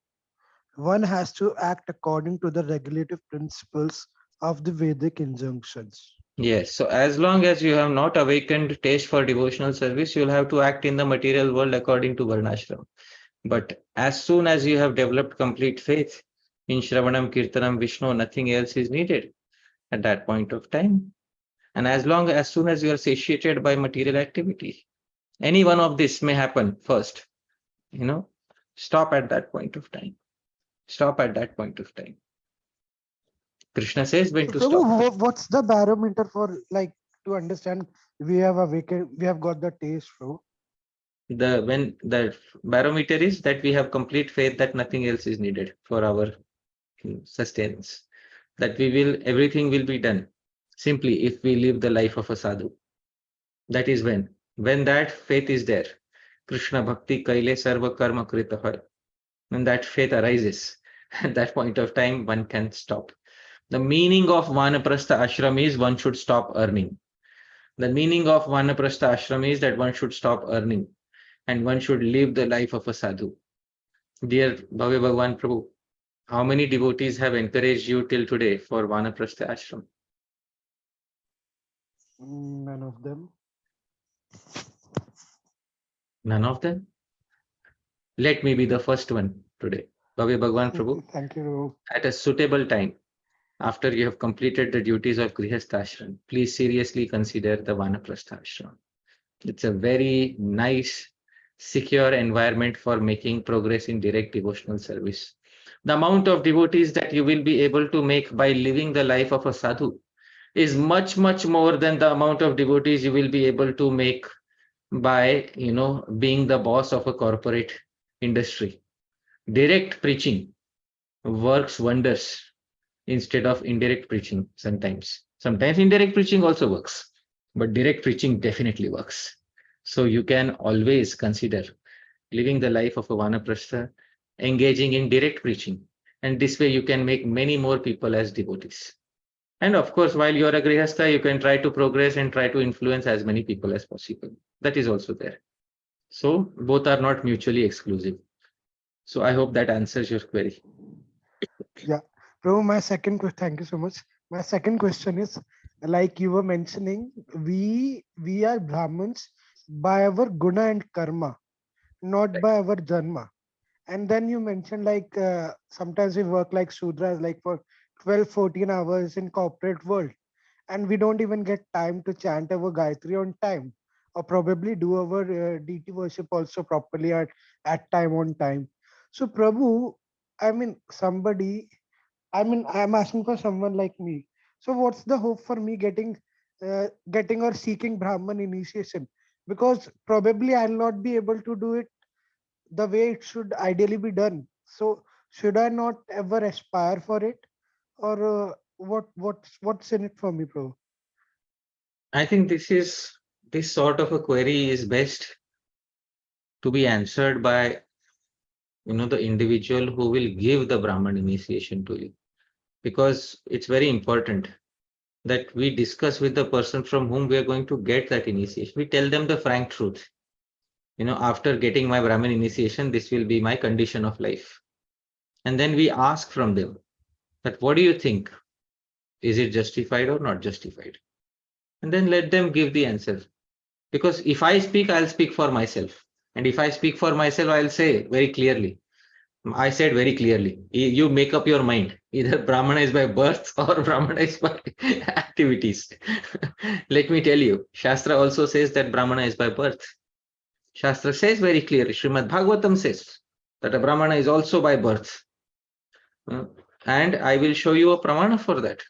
one has to act according to the regulative principles of the Vedic injunctions. Yes, so as long as you have not awakened taste for devotional service, you'll have to act in the material world according to Varnashram. But as soon as you have developed complete faith in Shravanam, Kirtanam, Vishnu, nothing else is needed at that point of time. And as soon as you are satiated by material activity, any one of this may happen first. Stop at that point of time. Stop at that point of time. Krishna says when So to Prabhu, stop. what's the barometer for like to understand we have awakened, we have got the taste, Prabhu? When the barometer is that we have complete faith that nothing else is needed for our sustenance, that everything will be done simply if we live the life of a sadhu. That is when that faith is there, Krishna bhakti kaile sarva karma krita. When that faith arises, at that point of time one can stop. The meaning of vanaprastha ashram is one should stop earning. The meaning of vanaprastha ashram is that one should stop earning and one should live the life of a sadhu. Dear Bhave Bhagwan Prabhu, how many devotees have encouraged you till today for vanaprastha ashram? None of them. None of them? Let me be the first one today. Bhave Bhagwan Prabhu, Thank you, Prabhu. at a suitable time, after you have completed the duties of Grihastha ashram, please seriously consider the vanaprastha ashram. It's a very nice, secure environment for making progress in direct devotional service. The amount of devotees that you will be able to make by living the life of a sadhu is much, much more than the amount of devotees you will be able to make by, being the boss of a corporate industry. Direct preaching works wonders instead of indirect preaching sometimes. Sometimes indirect preaching also works, but direct preaching definitely works. So you can always consider living the life of a vanaprastha, engaging in direct preaching. And this way you can make many more people as devotees. And of course, while you are a grihastha, you can try to progress and try to influence as many people as possible. That is also there. So both are not mutually exclusive. So I hope that answers your query. Yeah. Prabhu, my second question, thank you so much. My second question is, like you were mentioning, we are Brahmins by our guna and karma, not by our janma. And then you mentioned like sometimes we work like Sudras, like for 12, 14 hours in corporate world. And we don't even get time to chant our Gayatri on time, or probably do our deity worship also properly at time on time. So Prabhu, I'm asking for someone like me. So what's the hope for me getting or seeking Brahman initiation? Because probably I'll not be able to do it the way it should ideally be done. So should I not ever aspire for it, or what's in it for me, bro? I think this sort of a query is best to be answered by the individual who will give the Brahman initiation to you, because it's very important that we discuss with the person from whom we are going to get that initiation. We tell them the frank truth. After getting my Brahmin initiation, this will be my condition of life. And then we ask from them that, what do you think? Is it justified or not justified? And then let them give the answer. Because if I speak, I'll speak for myself. And if I speak for myself, I'll say very clearly. I said very clearly, you make up your mind. Either Brahmana is by birth or Brahmana is by activities. Let me tell you, Shastra also says that Brahmana is by birth. Shastra says very clearly, Srimad Bhagavatam says that a Brahmana is also by birth. And I will show you a pramana for that.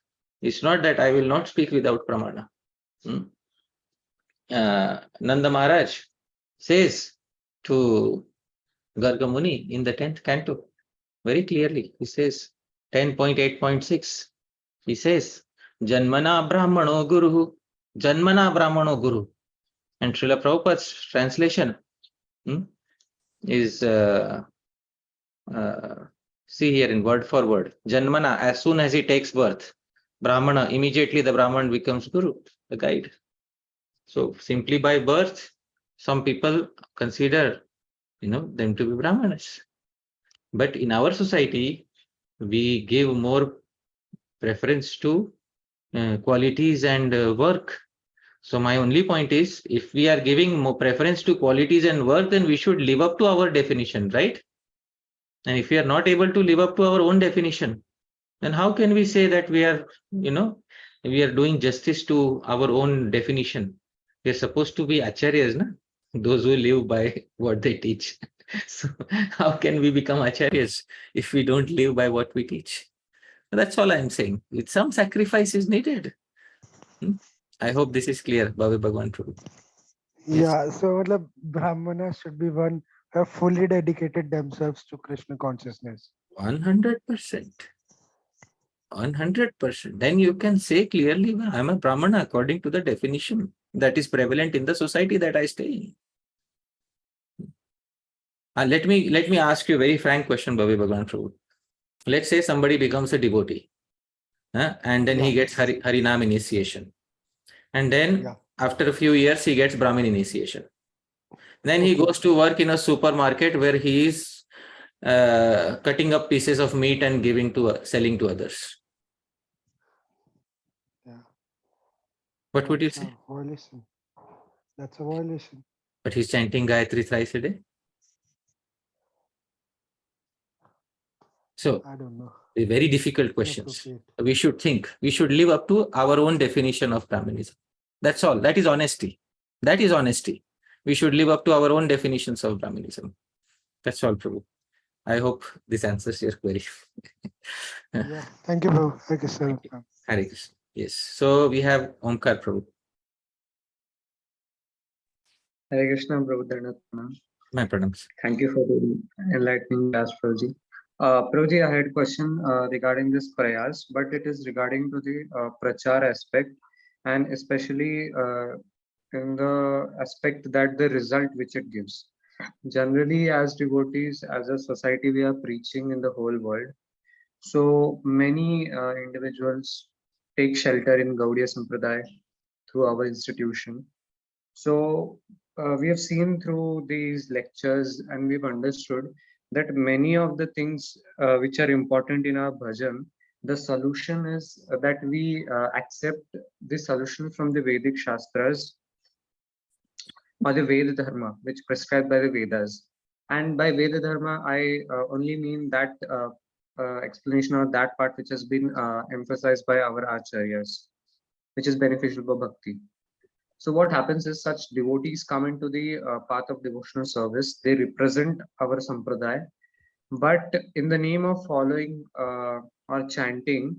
It's not that I will not speak without pramana. Nanda Maharaj says to Garga Muni in the 10th canto, very clearly, he says, 10.8.6, he says, Janmana Brahmano Guru, Janmana Brahmano Guru. And Srila Prabhupada's translation is, see here in word for word, Janmana, as soon as he takes birth, Brahmana, immediately the Brahman becomes Guru, the guide. So simply by birth, some people consider them to be Brahmanas. But in our society, we give more preference to qualities and work. So my only point is, if we are giving more preference to qualities and work, then we should live up to our definition, right? And if we are not able to live up to our own definition, then how can we say that we are doing justice to our own definition? We are supposed to be acharyas, na? Those who live by what they teach. So how can we become acharyas if we don't live by what we teach? That's all I'm saying. With some sacrifice is needed. I hope this is clear, Bhave Bhagwan Prabhu. Yes. Yeah, so matlab, Brahmanas should be one who have fully dedicated themselves to Krishna consciousness. 100%. 100%. Then you can say clearly, well, I'm a Brahmana according to the definition that is prevalent in the society that I stay in. Let me ask you a very frank question, Bhavi Bhagwan Prabhu. Let's say somebody becomes a devotee, and then he gets Harinam initiation. And then after a few years, he gets Brahmin initiation. Then he goes to work in a supermarket where he is cutting up pieces of meat and selling to others. What would you say? Violation. That's a violation. But he's chanting Gayatri thrice a day. So, I don't know. very difficult questions. We should think. We should live up to our own definition of Brahmanism. That's all. That is honesty. That is honesty. We should live up to our own definitions of Brahmanism. That's all, Prabhu. I hope this answers your query. Yeah. Thank you, Prabhu. Thank you, sir. Hare Krishna. Yes. So we have Omkar Prabhu. Hare Krishna, Prabhu Dhanatana. My pranams. Thank you for the enlightening class, Prabhuji. Prabhuji, I had a question regarding this prayas, but it is regarding to the prachar aspect, and especially in the aspect that the result which it gives. Generally, as devotees, as a society, we are preaching in the whole world. So many individuals take shelter in Gaudiya Sampradaya through our institution. So we have seen through these lectures and we've understood that many of the things which are important in our bhajan, the solution is that we accept the solution from the Vedic Shastras or the Veda Dharma, which prescribed by the Vedas. And by Veda Dharma, I only mean that explanation or that part which has been emphasized by our acharyas, which is beneficial for bhakti. So what happens is such devotees come into the path of devotional service. They represent our sampradaya, but in the name of following or chanting,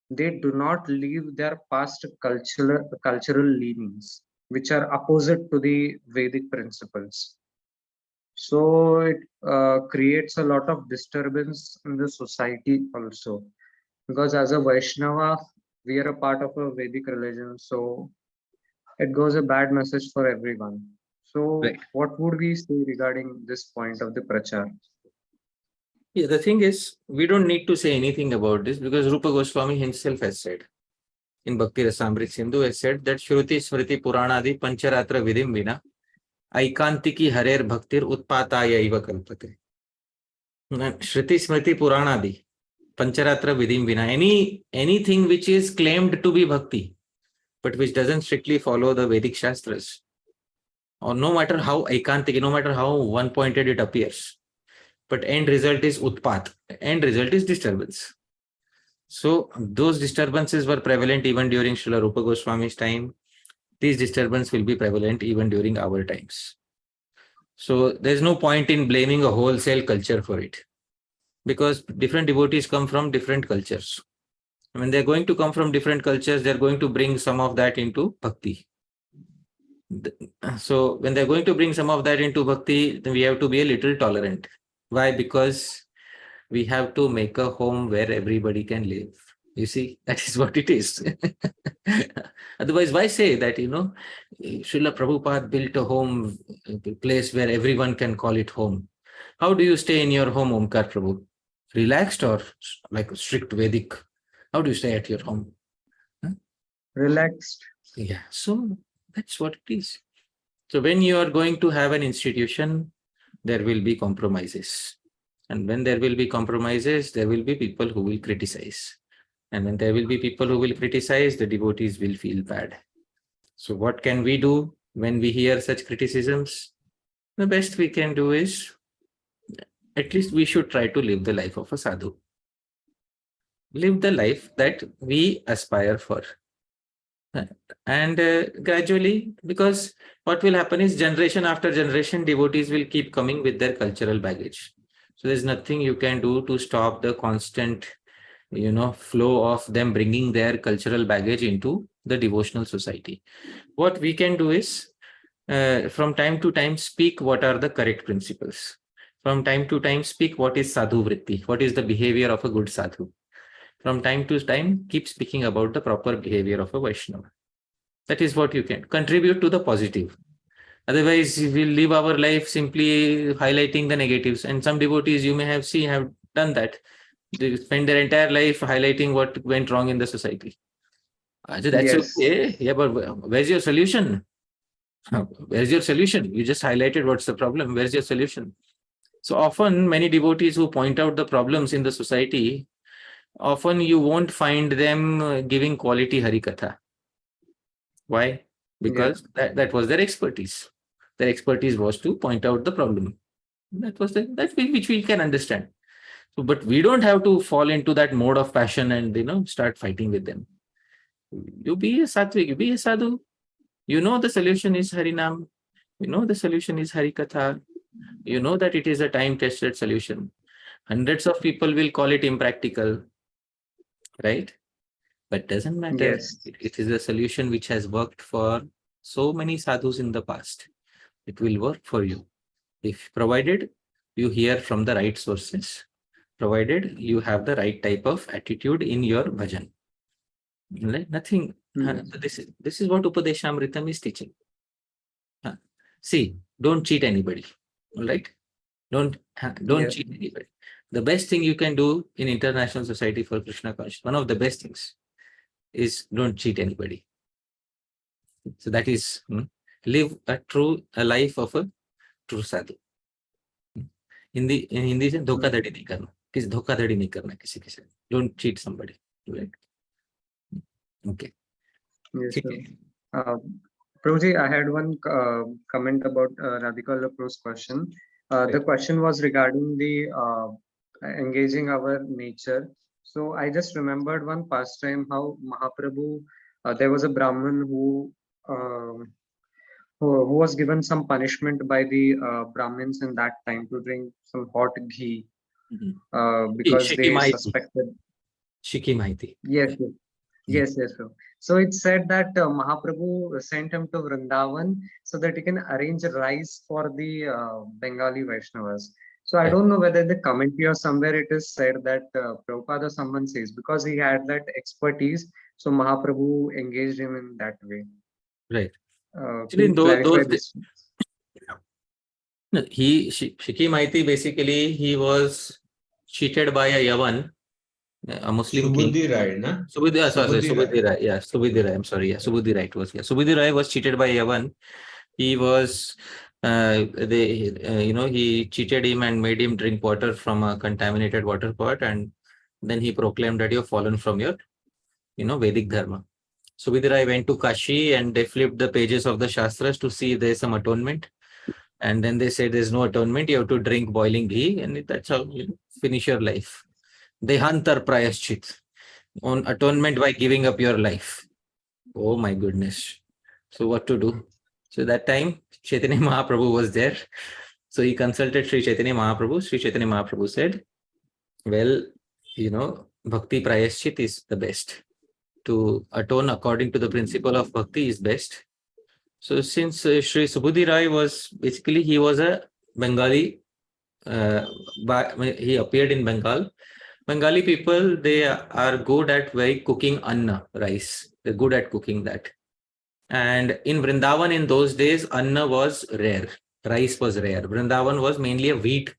they do not leave their past cultural leanings, which are opposite to the Vedic principles. So it creates a lot of disturbance in the society also, because as a Vaishnava, we are a part of a Vedic religion. So it goes a bad message for everyone. So what would we say regarding this point of the prachar? Yeah, the thing is, we don't need to say anything about this because Rupa Goswami himself has said in Bhakti Rasamrit Sindhu has said that Shruti Smriti Puranadi Pancharatra Vidim Vina Aikantiki Harer Bhaktir Utpataya Iva Kalpate. Shruti Smriti Puranadi Pancharatra Vidim Vina. Anything which is claimed to be bhakti, but which doesn't strictly follow the Vedic Shastras, or no matter how aikantiki, no matter how one-pointed it appears, but end result is utpat, end result is disturbance. So those disturbances were prevalent even during Srila Rupa Goswami's time. These disturbances will be prevalent even during our times. So there's no point in blaming a wholesale culture for it, because different devotees come from different cultures. When they're going to come from different cultures, they're going to bring some of that into bhakti. So when they're going to bring some of that into bhakti, then we have to be a little tolerant. Why? Because we have to make a home where everybody can live. You see, that is what it is. Otherwise, why say that, Srila Prabhupada built a home, a place where everyone can call it home. How do you stay in your home, Omkar Prabhu? Relaxed or like strict Vedic? How do you stay at your home? Relaxed. Yeah, so that's what it is. So when you are going to have an institution, there will be compromises. And when there will be compromises, there will be people who will criticize. And when there will be people who will criticize, the devotees will feel bad. So what can we do when we hear such criticisms? The best we can do is, at least we should try to live the life of a sadhu. Live the life that we aspire for. And gradually, because what will happen is generation after generation, devotees will keep coming with their cultural baggage. So there's nothing you can do to stop the constant flow of them bringing their cultural baggage into the devotional society. What we can do is, from time to time, speak what are the correct principles. From time to time, speak what is sadhu vritti, what is the behavior of a good sadhu. From time to time, keep speaking about the proper behavior of a Vaishnava. That is what you can contribute to the positive. Otherwise, we'll live our life simply highlighting the negatives. And some devotees you may have seen have done that. They spend their entire life highlighting what went wrong in the society. So that's Yes. okay. Yeah, but where's your solution? Where's your solution? You just highlighted what's the problem. Where's your solution? So often, many devotees who point out the problems in the society, often you won't find them giving quality Harikatha. Why? Because that was their expertise. Their expertise was to point out the problem. That was which we can understand. So, but we don't have to fall into that mode of passion and start fighting with them. You be a sattvic, you be a sadhu. You know the solution is Harinam. You know the solution is Harikatha. You know that it is a time-tested solution. Hundreds of people will call it impractical, right? But doesn't matter. Yes. It is a solution which has worked for so many sadhus in the past. It will work for you, if provided you hear from the right sources, provided you have the right type of attitude in your bhajan. Nothing. This is what Upadeshamritam is teaching. See, don't cheat anybody. All right? Don't cheat anybody. The best thing you can do in international society for Krishna consciousness, one of the best things, is don't cheat anybody. So that is live a life of a true sadhu. In Hindi, धोखाधड़ी नहीं करना. धोखाधड़ी नहीं करना किसी के साथ. Don't cheat somebody. Right? Okay. Yes, sir. Prabhuji, I had one comment about Radhika Lapro's question. The question was regarding the engaging our nature. So I just remembered one pastime how Mahaprabhu, there was a Brahmin who was given some punishment by the Brahmins in that time to drink some hot ghee because Shikhi they Mahiti. suspected. Shikhi Mahiti. Yes, sir. So it said that Mahaprabhu sent him to Vrindavan so that he can arrange rice for the Bengali Vaishnavas. So I don't know whether the commentary or somewhere it is said that Prabhupada or someone says, because he had that expertise, so Mahaprabhu engaged him in that way. Right. Can you clarify this? Shikhi Mahiti, basically, he was cheated by a Yavan, a Muslim king. Subudhi Rai, na? Subudhi Rai. Yeah, Subudhi Rai. I'm sorry. Yeah, Subudhi Rai was. Yeah, Subudhi Rai was cheated by Yavan. He was, he cheated him and made him drink water from a contaminated water pot, and then he proclaimed that you've fallen from your, Vedic dharma. Subudhi Rai went to Kashi and they flipped the pages of the Shastras to see if there's some atonement. And then they said there's no atonement, you have to drink boiling ghee, and that's how you finish your life. Dehantar prayaschit, on atonement by giving up your life. Oh my goodness. So what to do? So that time, Chaitanya Mahaprabhu was there. So he consulted Sri Chaitanya Mahaprabhu. Sri Chaitanya Mahaprabhu said, well, bhakti prayaschit is the best. To atone according to the principle of bhakti is best. So since Sri Subudhi Rai was, basically he was a Bengali, he appeared in Bengal. Bengali people, they are good at cooking anna, rice. They're good at cooking that. And in Vrindavan in those days, anna was rare. Rice was rare. Vrindavan was mainly a wheat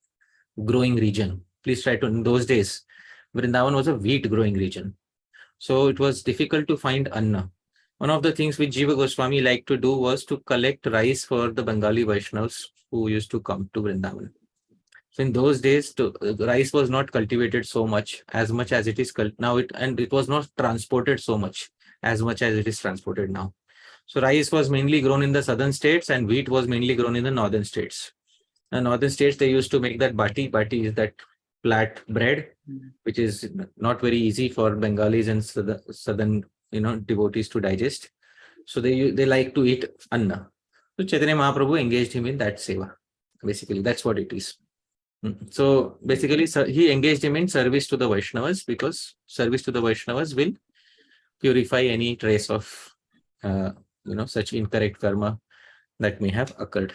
growing region. Please try to, in those days, Vrindavan was a wheat growing region. So it was difficult to find anna. One of the things which Jiva Goswami liked to do was to collect rice for the Bengali Vaishnavas who used to come to Vrindavan. So in those days, rice was not cultivated so much as it is now. It was not transported so much as it is transported now. So rice was mainly grown in the southern states and wheat was mainly grown in the northern states. The northern states, they used to make that bati. Bati is that flat bread, which is not very easy for Bengalis and southern devotees to digest. So they like to eat anna. So Chaitanya Mahaprabhu engaged him in that seva. Basically, that's what it is. So basically, he engaged him in service to the Vaishnavas, because service to the Vaishnavas will purify any trace of such incorrect karma that may have occurred.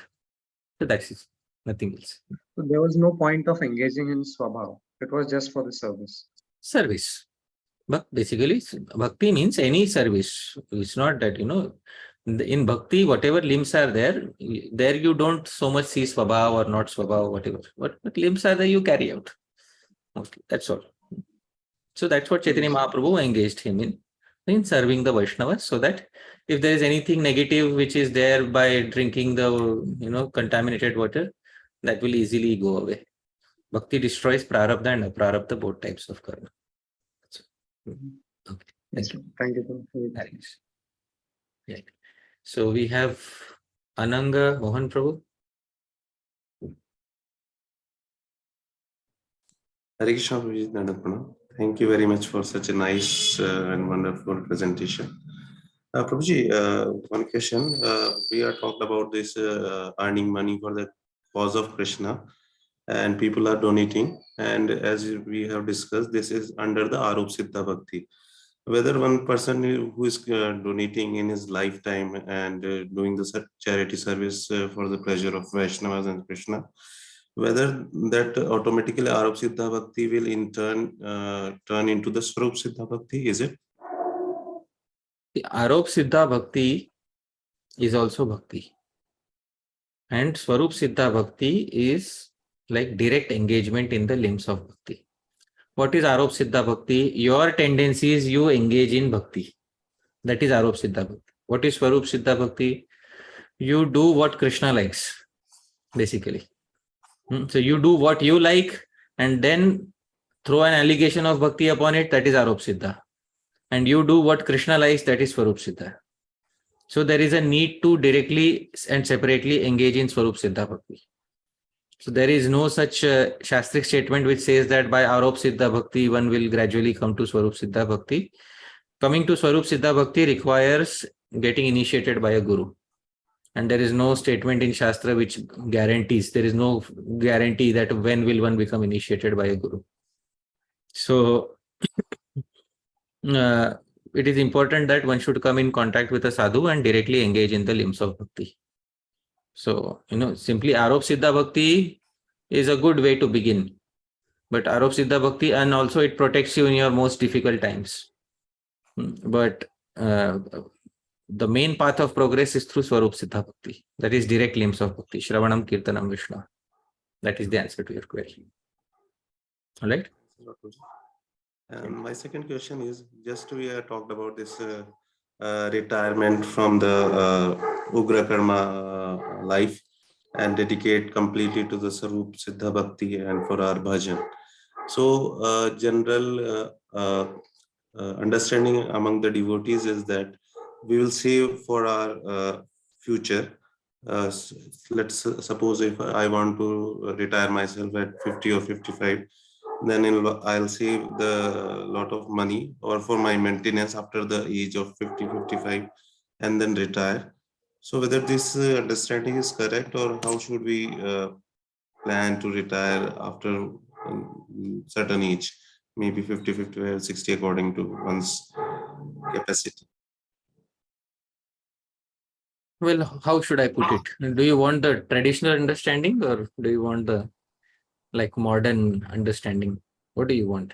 So that's it, nothing else. So there was no point of engaging in Swabhav. It was just for the service. Service. But basically, bhakti means any service. It's not that, in bhakti, whatever limbs are there you don't so much see swabhav or not swabhav, whatever. But limbs are there, you carry out. Mostly. That's all. So that's what Chaitanya Mahaprabhu engaged him in serving the Vaishnavas, so that if there is anything negative which is there by drinking the contaminated water, that will easily go away. Bhakti destroys prarabdha and aprarabdha, both types of karma. Okay. Yes, thank you. Thanks. Yeah. So we have Ananga Mohan Prabhu. Hare Krishna, Prabhuji. Thank you very much for such a nice and wonderful presentation. Prabhuji, one question. We are talked about this earning money for the cause of Krishna, and people are donating. And as we have discussed, this is under the Arup Siddha Bhakti. Whether one person who is donating in his lifetime and doing the charity service for the pleasure of Vaishnavas and Krishna, whether that automatically Arup Siddha Bhakti will in turn turn into the Swarup Siddha Bhakti, is it? The Arup Siddha Bhakti is also Bhakti. And Swarup Siddha Bhakti is like direct engagement in the limbs of Bhakti. What is Arup Siddha Bhakti? Your tendencies you engage in Bhakti. That is Arup Siddha Bhakti. What is Swarup Siddha Bhakti? You do what Krishna likes, basically. So you do what you like and then throw an allegation of Bhakti upon it, that is Arup Siddha. And you do what Krishna likes, that is Swarup Siddha. So there is a need to directly and separately engage in Swarup Siddha Bhakti. So there is no such Shastric statement which says that by Arup Siddha Bhakti one will gradually come to Swarup Siddha Bhakti. Coming to Swarup Siddha Bhakti requires getting initiated by a guru. And there is no statement in Shastra which guarantees, there is no guarantee that when will one become initiated by a guru. So it is important that one should come in contact with a sadhu and directly engage in the limbs of bhakti. So, simply Arup Siddha Bhakti is a good way to begin. But Arup Siddha Bhakti, and also it protects you in your most difficult times. But the main path of progress is through Swarup Siddha Bhakti. That is direct limbs of Bhakti. Shravanam, Kirtanam, Vishnu. That is the answer to your question. All right? My second question is, just we have talked about this retirement from the Ugra Karma life and dedicate completely to the Swarup Siddha Bhakti and for our bhajan. So general understanding among the devotees is that we will save for our future. Let's suppose if I want to retire myself at 50 or 55, then I'll save the lot of money or for my maintenance after the age of 50, 55 and then retire. So whether this understanding is correct, or how should we plan to retire after certain age, maybe 50, 55, 60 according to one's capacity? Well, how should I put it? Do you want the traditional understanding or do you want the modern understanding? What do you want?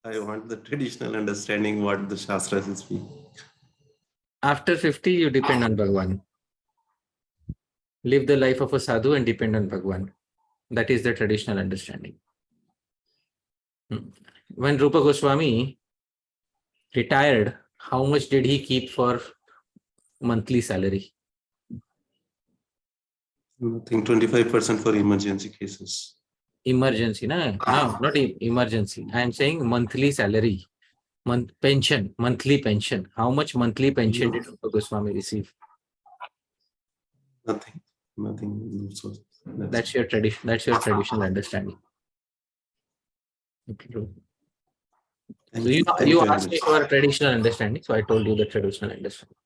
I want the traditional understanding what the Shastras speak. After 50, you depend on Bhagwan. Live the life of a sadhu and depend on Bhagwan. That is the traditional understanding. When Rupa Goswami retired, how much did he keep for monthly salary? I think 25% for emergency cases. Emergency, no, not emergency. I am saying monthly salary, monthly pension. How much monthly pension did Rupa Goswami receive? Nothing. So that's your tradition. That's your traditional understanding. Okay. So you asked me for a traditional understanding, so I told you the traditional understanding.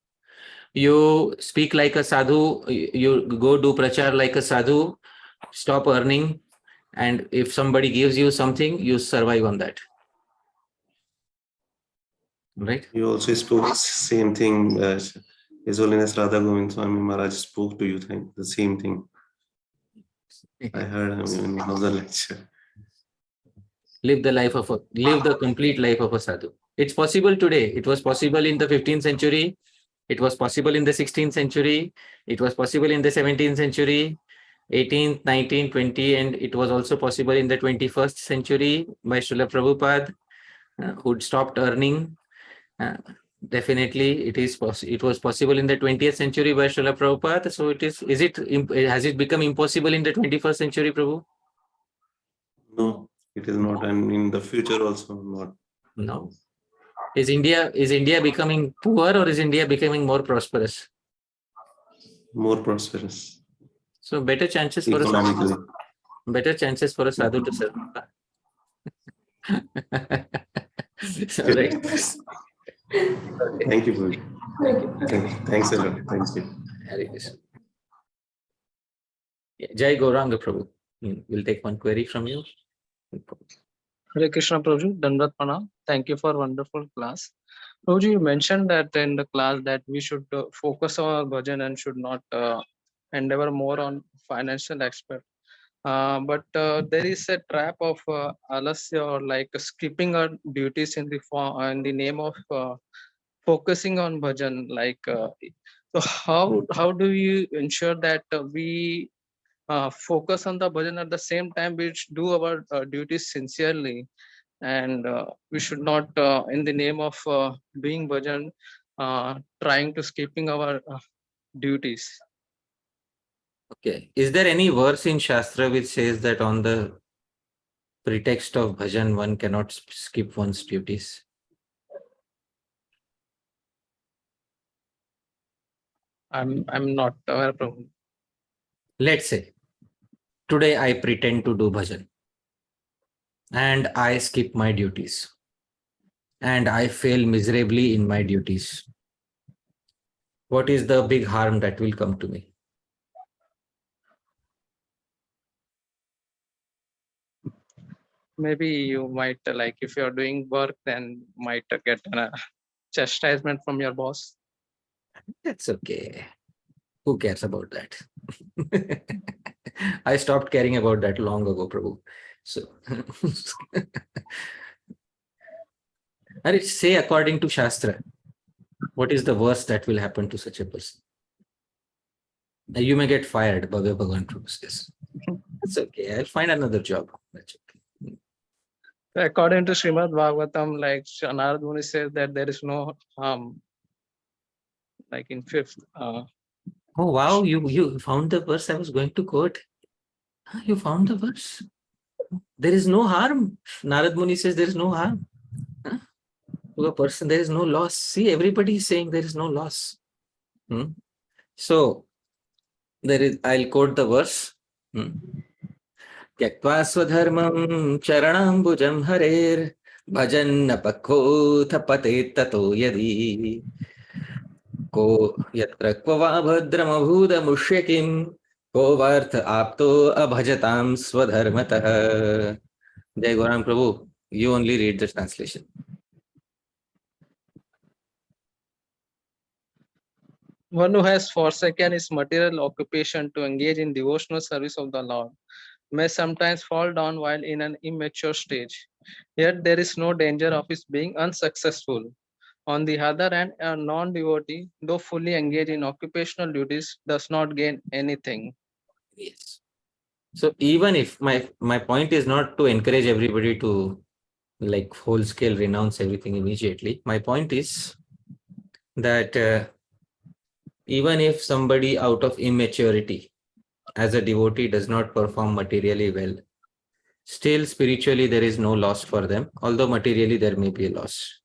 You speak like a sadhu, you go do prachar like a sadhu, stop earning, and if somebody gives you something, you survive on that. Right? You also spoke same thing. His Holiness Radha Govind Swami Maharaj spoke to you the same thing. I heard him in one of the lecture. Live the complete life of a sadhu. It's possible today. It was possible in the 15th century. It was possible in the 16th century. It was possible in the 17th century, 18th, 19th, 20th, and it was also possible in the 21st century by Srila Prabhupada, who'd stopped earning. Definitely, it was possible in the 20th century by Srila Prabhupada. So has it become impossible in the 21st century, Prabhu? No, it is not, and in the future also not. No. Is India becoming poor, or is India becoming more prosperous? More prosperous. So better chances for a sadhu to serve. Right. Thank you, Guru. Thanks a lot. Thank you. Hare Krishna. Jai Gauranga Prabhu. We'll take one query from you. Hare Krishna Prabhuji, Dandavat Pranam. Thank you for wonderful class. Prabhuji, you mentioned that in the class that we should focus on our bhajan and should not endeavor more on financial aspect. But there is a trap of alasya, or like skipping our duties in the name of focusing on bhajan. Like, so how do you ensure that we focus on the bhajan at the same time we do our duties sincerely, and we should not in the name of doing bhajan trying to skipping our duties? Okay. Is there any verse in Shastra which says that on the pretext of bhajan one cannot skip one's duties? I'm not aware, Prabhu. Let's say today I pretend to do bhajan and I skip my duties and I fail miserably in my duties. What is the big harm that will come to me? Maybe you might like, if you're doing work, then might get a chastisement from your boss. That's okay. Who cares about that? I stopped caring about that long ago, Prabhu. So, say according to Shastra, what is the worst that will happen to such a person? You may get fired, Bhagavan Prabhu says. That's okay. I'll find another job. That's okay. According to Srimad Bhagavatam, like Narad Muni says that there is no harm. Like in 5th. Oh wow! You found the verse I was going to quote. You found the verse. There is no harm. Narad Muni says there is no harm. To a person, there is no loss. See, everybody is saying there is no loss. So I'll quote the verse. Tyaktva swadharmam charanambujam harer bhajanna pakotha patet tato yadi ko yatra kvava bhadram abhuda mushyakim ko vartha apto abhajatam swadharmatah. Jai Gaurang Prabhu, you only read the translation. One who has forsaken his material occupation to engage in devotional service of the Lord may sometimes fall down while in an immature stage. Yet there is no danger of his being unsuccessful. On the other hand, a non-devotee, though fully engaged in occupational duties, does not gain anything. Yes. So even if my point is not to encourage everybody to like whole scale renounce everything immediately. My point is that even if somebody out of immaturity as a devotee does not perform materially well, still spiritually there is no loss for them, although materially there may be a loss.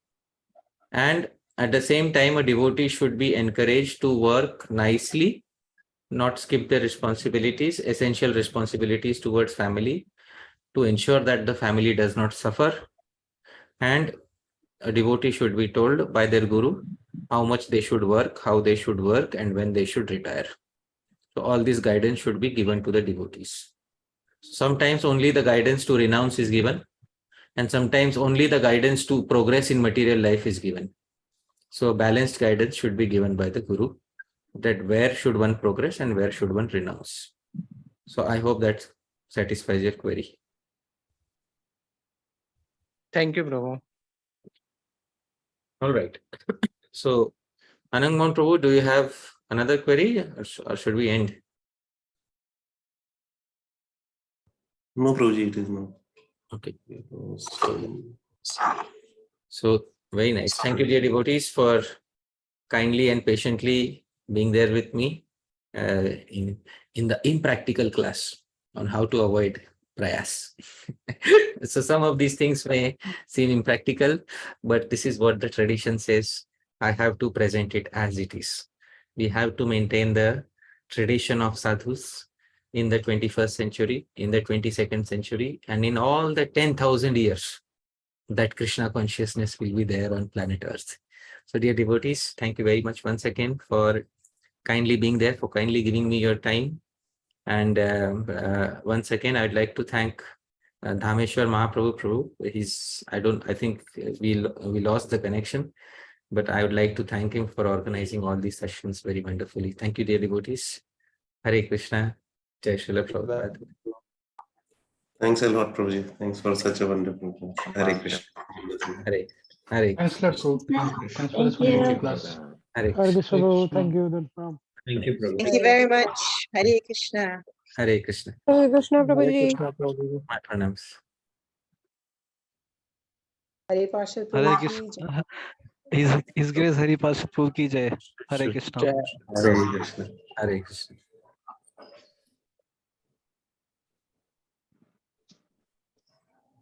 And at the same time, a devotee should be encouraged to work nicely, not skip their responsibilities, essential responsibilities towards family, to ensure that the family does not suffer. And a devotee should be told by their guru how much they should work, how they should work, and when they should retire. So all this guidance should be given to the devotees. Sometimes only the guidance to renounce is given, and sometimes only the guidance to progress in material life is given. So balanced guidance should be given by the Guru, that where should one progress and where should one renounce. So I hope that satisfies your query. Thank you, Prabhu. All right. So Anang Mohan Prabhu, do you have another query, or should we end? No, Prabhuji, it is not. Okay. So very nice. Thank you, dear devotees, for kindly and patiently being there with me in the impractical class on how to avoid prayas. So some of these things may seem impractical, but this is what the tradition says. I have to present it as it is. We have to maintain the tradition of sadhus in the 21st century, in the 22nd century, and in all the 10,000 years that Krishna consciousness will be there on planet Earth. So dear devotees, thank you very much once again for kindly being there, for kindly giving me your time. And once again, I'd like to thank Dhāmeśvara Mahaprabhu. I think we lost the connection, but I would like to thank him for organizing all these sessions very wonderfully. Thank you, dear devotees. Hare Krishna. Jai Srila Prabhupada. Thanks a lot, Prabhuji. Thanks for such a wonderful class. Hare Krishna. Hare Thanks a lot, Prabhu. Thanks for this Thank wonderful you. class. Hare Hare Krishna, Prabhu. Krishna. Thank you. Then, Prabhu. Thank you, Prabhu. Thank you very much. Hare Krishna. Hare Krishna. Hare Krishna, Hare Prabhuji. Krishna, Prabhuji. My pranams. Hare Pārṣada Hare Prabhu ki Krishna. His Grace Hari Bhakti Vilasa ki jai. Hare Krishna. Hare Krishna. Hare Krishna.